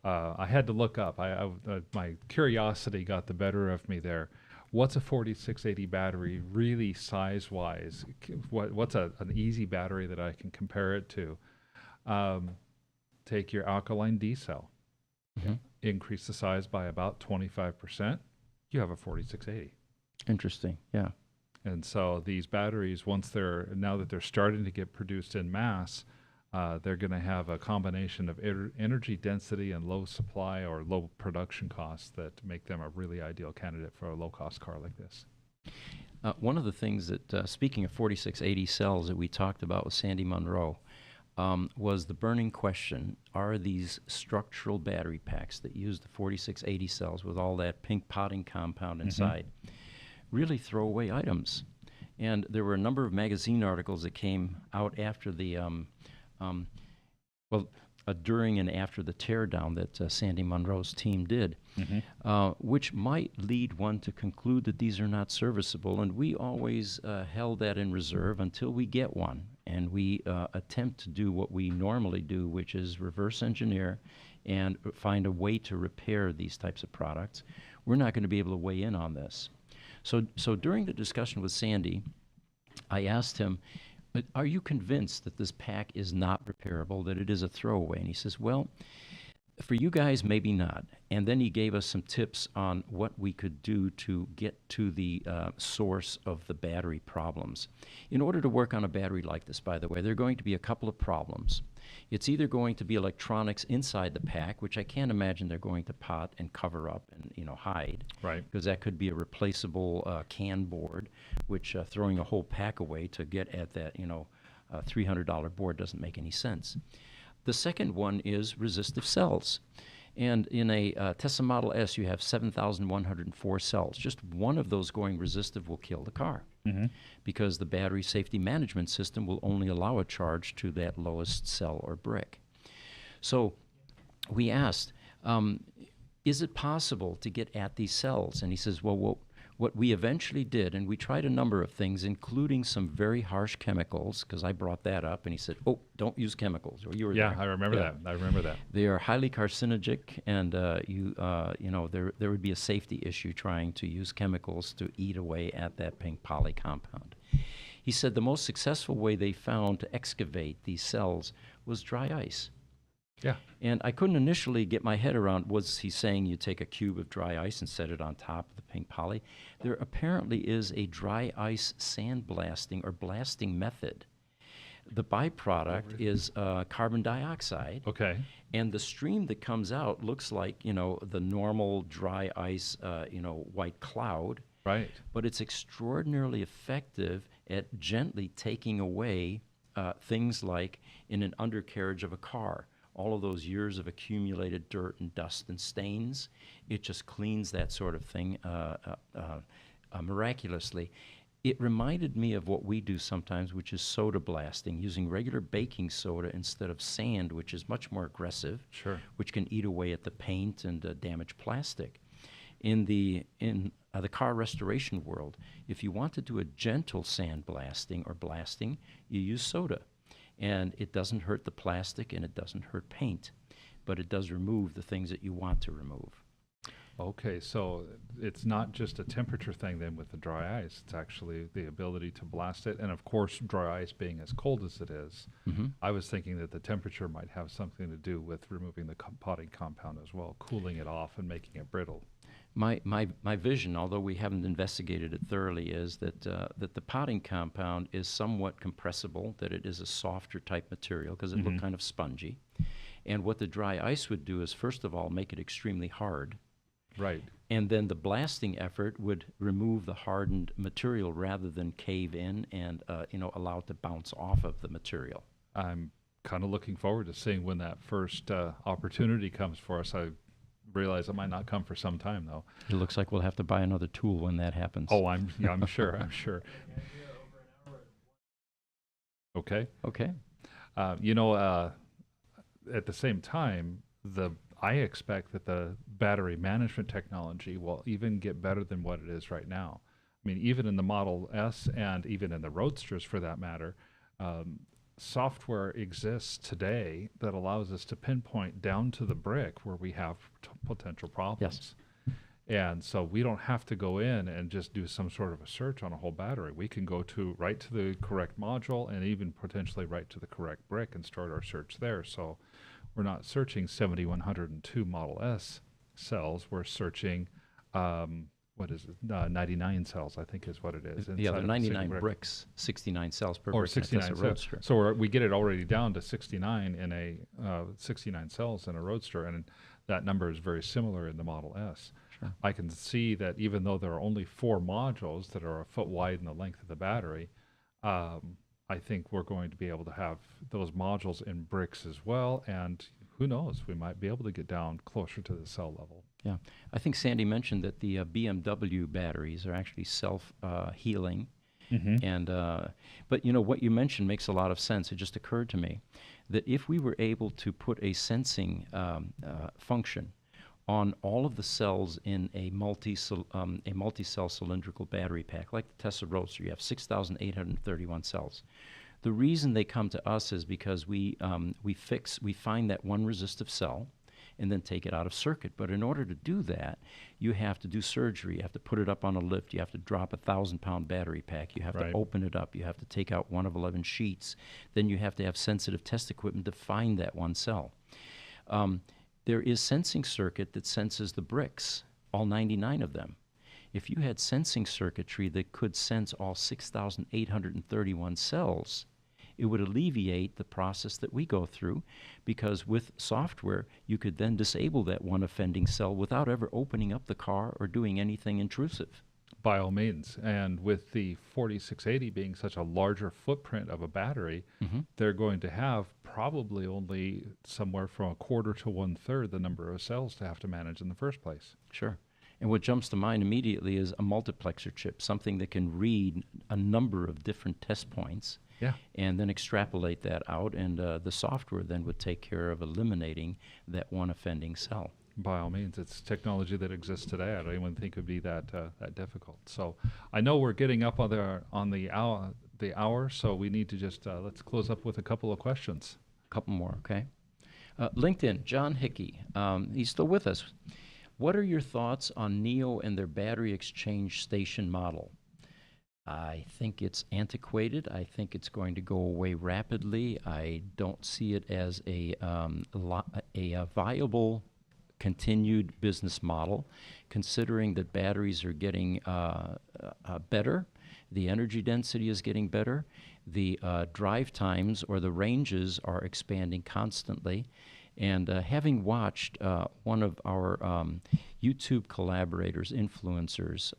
I had to look up. My curiosity got the better of me there. What's a 4680 battery really size-wise? What's an easy battery that I can compare it to? Take your alkaline D cell. Increase the size by about 25%, you have a 4680. Interesting, yeah. And so these batteries, now that they're starting to get produced in mass, they're going to have a combination of energy density and low supply or low production costs that make them a really ideal candidate for a low-cost car like this. One of the things that, speaking of 4680 cells that we talked about with Sandy Munro, was the burning question: are these structural battery packs that use the 4680 cells with all that pink potting compound inside really throwaway items? And there were a number of magazine articles that came out after the, during and after the teardown that Sandy Munro's team did, which might lead one to conclude that these are not serviceable. And we always held that in reserve until we get one. And we attempt to do what we normally do, which is reverse engineer and find a way to repair these types of products. We're not going to be able to weigh in on this. So during the discussion with Sandy, I asked him, are you convinced that this pack is not repairable, that it is a throwaway? And he says, well, for you guys, maybe not. And then he gave us some tips on what we could do to get to the source of the battery problems. In order to work on a battery like this, by the way, there are going to be a couple of problems. It's either going to be electronics inside the pack, which I can't imagine they're going to pot and cover up and hide, right? Because that could be a replaceable CAN board, which throwing a whole pack away to get at that $300 board doesn't make any sense. The second one is resistive cells. And in a Tesla Model S, you have 7,104 cells. Just one of those going resistive will kill the car because the battery safety management system will only allow a charge to that lowest cell or brick. So we asked, is it possible to get at these cells? And he says, well, What we eventually did, and we tried a number of things, including some very harsh chemicals, because I brought that up, and he said, "Oh, don't use chemicals." Or you were Yeah, there. I remember that. I remember that. They are highly carcinogenic, and there would be a safety issue trying to use chemicals to eat away at that pink poly compound. He said the most successful way they found to excavate these cells was dry ice. Yeah. And I couldn't initially get my head around, was he saying you take a cube of dry ice and set it on top of the pink poly? There apparently is a dry ice sandblasting or blasting method. The byproduct is carbon dioxide. Okay. And the stream that comes out looks like, the normal dry ice, white cloud. Right. But it's extraordinarily effective at gently taking away things like in an undercarriage of a car. All of those years of accumulated dirt and dust and stains, it just cleans that sort of thing miraculously. It reminded me of what we do sometimes, which is soda blasting, using regular baking soda instead of sand, which is much more aggressive, Sure. which can eat away at the paint and damage plastic. In the car restoration world, if you want to do a gentle sand blasting or blasting, you use soda. And it doesn't hurt the plastic and it doesn't hurt paint, but it does remove the things that you want to remove. Okay, so it's not just a temperature thing then with the dry ice. It's actually the ability to blast it. And of course, dry ice being as cold as it is, I was thinking that the temperature might have something to do with removing the potting compound as well, cooling it off and making it brittle. My vision, although we haven't investigated it thoroughly, is that the potting compound is somewhat compressible, that it is a softer type material because it looked kind of spongy. And what the dry ice would do is, first of all, make it extremely hard. Right. And then the blasting effort would remove the hardened material rather than cave in and allow it to bounce off of the material. I'm kind of looking forward to seeing when that first opportunity comes for us. I realize it might not come for some time, though. It looks like we'll have to buy another tool when that happens. Oh, I'm sure. I'm sure. Okay. Okay. At the same time, I expect that the battery management technology will even get better than what it is right now. I mean, even in the Model S and even in the Roadsters, for that matter, software exists today that allows us to pinpoint down to the brick where we have potential problems. Yes. And so we don't have to go in and just do some sort of a search on a whole battery. We can go right to the correct module and even potentially right to the correct brick and start our search there. So we're not searching 7102 Model S cells. We're searching, 99 cells, I think is what it is. Yeah, the inside of a 99 single brick. bricks, 69 cells per Or brick. 69 that's a cells. Roadster. So we get it already down to 69 in a 69 cells in a Roadster, and that number is very similar in the Model S. Sure. I can see that even though there are only 4 modules that are a foot wide in the length of the battery, I think we're going to be able to have those modules in bricks as well, and who knows, we might be able to get down closer to the cell level. Yeah, I think Sandy mentioned that the BMW batteries are actually self-healing. And but what you mentioned makes a lot of sense. It just occurred to me that if we were able to put a sensing function on all of the cells in a multi-cell cylindrical battery pack, like the Tesla Roadster, you have 6,831 cells. The reason they come to us is because we find that one resistive cell and then take it out of circuit. But in order to do that, you have to do surgery. You have to put it up on a lift. You have to drop a 1,000-pound battery pack. You have to open it up. You have to take out 1 of 11 sheets. Then you have to have sensitive test equipment to find that one cell. There is sensing circuit that senses the bricks, all 99 of them. If you had sensing circuitry that could sense all 6,831 cells, it would alleviate the process that we go through, because with software, you could then disable that one offending cell without ever opening up the car or doing anything intrusive. By all means. And with the 4680 being such a larger footprint of a battery, they're going to have probably only somewhere from a quarter to 1/3 the number of cells to have to manage in the first place. Sure. And what jumps to mind immediately is a multiplexer chip, something that can read a number of different test points. Yeah. And then extrapolate that out, and the software then would take care of eliminating that one offending cell. By all means, it's technology that exists today. I don't even think it would be that difficult. So I know we're getting up on the hour, so we need to just let's close up with a couple of questions. A couple more, okay? LinkedIn, John Hickey. He's still with us. What are your thoughts on NIO and their battery exchange station model? I think it's antiquated. I think it's going to go away rapidly. I don't see it as a viable continued business model, considering that batteries are getting better, the energy density is getting better, the drive times or the ranges are expanding constantly. And having watched one of our YouTube collaborators, influencers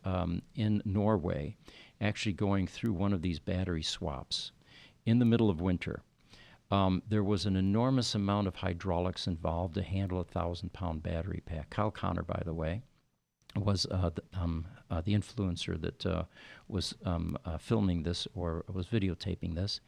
in Norway, actually going through one of these battery swaps in the middle of winter, there was an enormous amount of hydraulics involved to handle a 1,000-pound battery pack. Kyle Connor, by the way, was the influencer that was filming this or was videotaping this.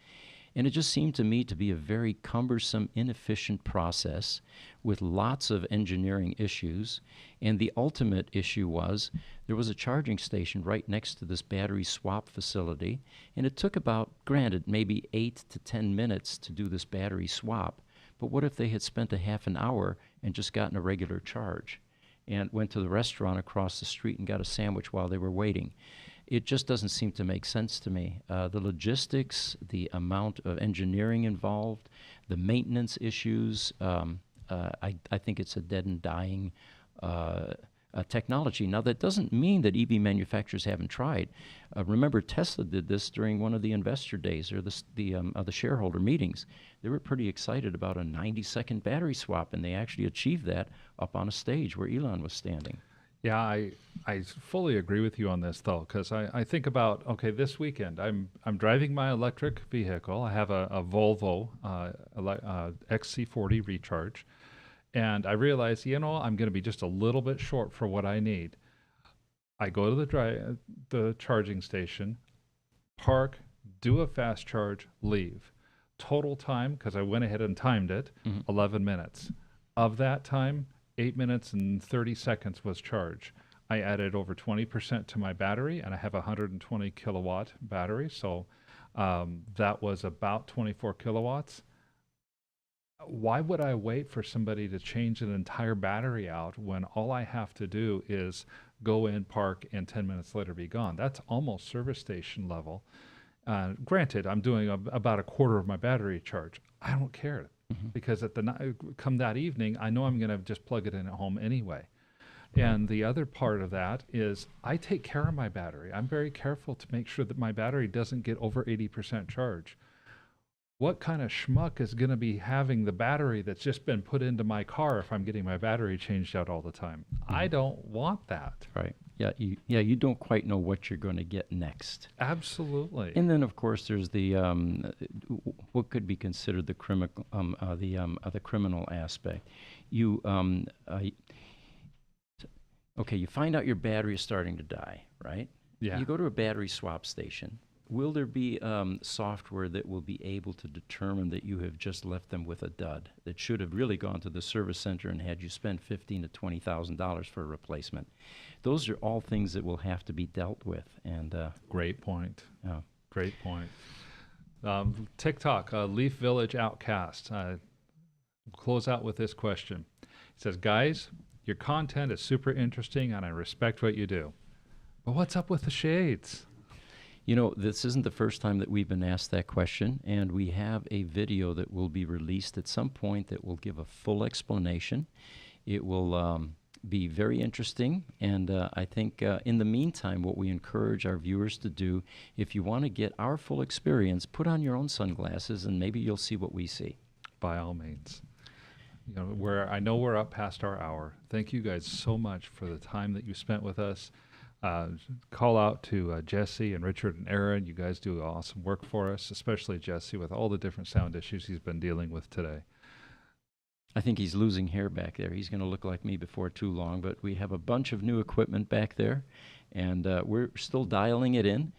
And it just seemed to me to be a very cumbersome, inefficient process with lots of engineering issues. And the ultimate issue was there was a charging station right next to this battery swap facility. And it took about, granted, maybe 8 to 10 minutes to do this battery swap. But what if they had spent a half an hour and just gotten a regular charge and went to the restaurant across the street and got a sandwich while they were waiting? It just doesn't seem to make sense to me. The logistics, the amount of engineering involved, the maintenance issues, I think it's a dead and dying technology. Now, that doesn't mean that EV manufacturers haven't tried. Remember, Tesla did this during one of the investor days or the shareholder meetings. They were pretty excited about a 90-second battery swap, and they actually achieved that up on a stage where Elon was standing. Yeah, I fully agree with you on this, though, because I think about, okay, this weekend, I'm driving my electric vehicle. I have a Volvo XC40 Recharge, and I realize, I'm going to be just a little bit short for what I need. I go to the charging station, park, do a fast charge, leave. Total time, because I went ahead and timed it, 11 minutes. Of that time, 8 minutes and 30 seconds was charge. I added over 20% to my battery, and I have a 120 kilowatt battery, so that was about 24 kilowatts. Why would I wait for somebody to change an entire battery out when all I have to do is go in, park, and 10 minutes later be gone? That's almost service station level. Granted, I'm doing about a quarter of my battery charge. I don't care. Because come that evening, I know I'm going to just plug it in at home anyway. And the other part of that is I take care of my battery. I'm very careful to make sure that my battery doesn't get over 80% charge. What kind of schmuck is going to be having the battery that's just been put into my car if I'm getting my battery changed out all the time? I don't want that. Right. Yeah, you don't quite know what you're going to get next. Absolutely. And then, of course, there's the what could be considered the criminal aspect. You find out your battery is starting to die, right? Yeah. You go to a battery swap station. Will there be software that will be able to determine that you have just left them with a dud that should have really gone to the service center and had you spend $15,000 to $20,000 for a replacement? Those are all things that will have to be dealt with. And great point. Yeah. Great point. TikTok, Leaf Village Outcast. Close out with this question. It says, guys, your content is super interesting and I respect what you do. But what's up with the shades? This isn't the first time that we've been asked that question, and we have a video that will be released at some point that will give a full explanation. It will be very interesting, and I think in the meantime, what we encourage our viewers to do, if you want to get our full experience, put on your own sunglasses, and maybe you'll see what we see. By all means. I know we're up past our hour. Thank you guys so much for the time that you spent with us. Call out to Jesse and Richard and Aaron. You guys do awesome work for us, especially Jesse with all the different sound issues he's been dealing with today. I think he's losing hair back there. He's going to look like me before too long, but we have a bunch of new equipment back there, And we're still dialing it in.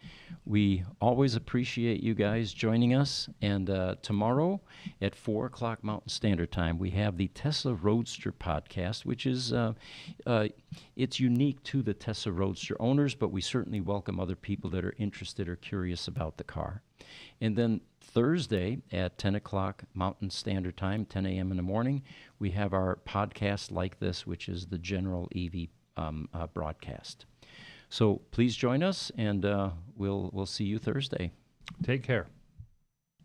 We always appreciate you guys joining us. And tomorrow at 4 o'clock Mountain Standard Time, we have the Tesla Roadster podcast, which is it's unique to the Tesla Roadster owners, but we certainly welcome other people that are interested or curious about the car. And then Thursday at 10 o'clock Mountain Standard Time, 10 a.m. in the morning, we have our podcast like this, which is the general EV broadcast. So please join us, and we'll see you Thursday. Take care.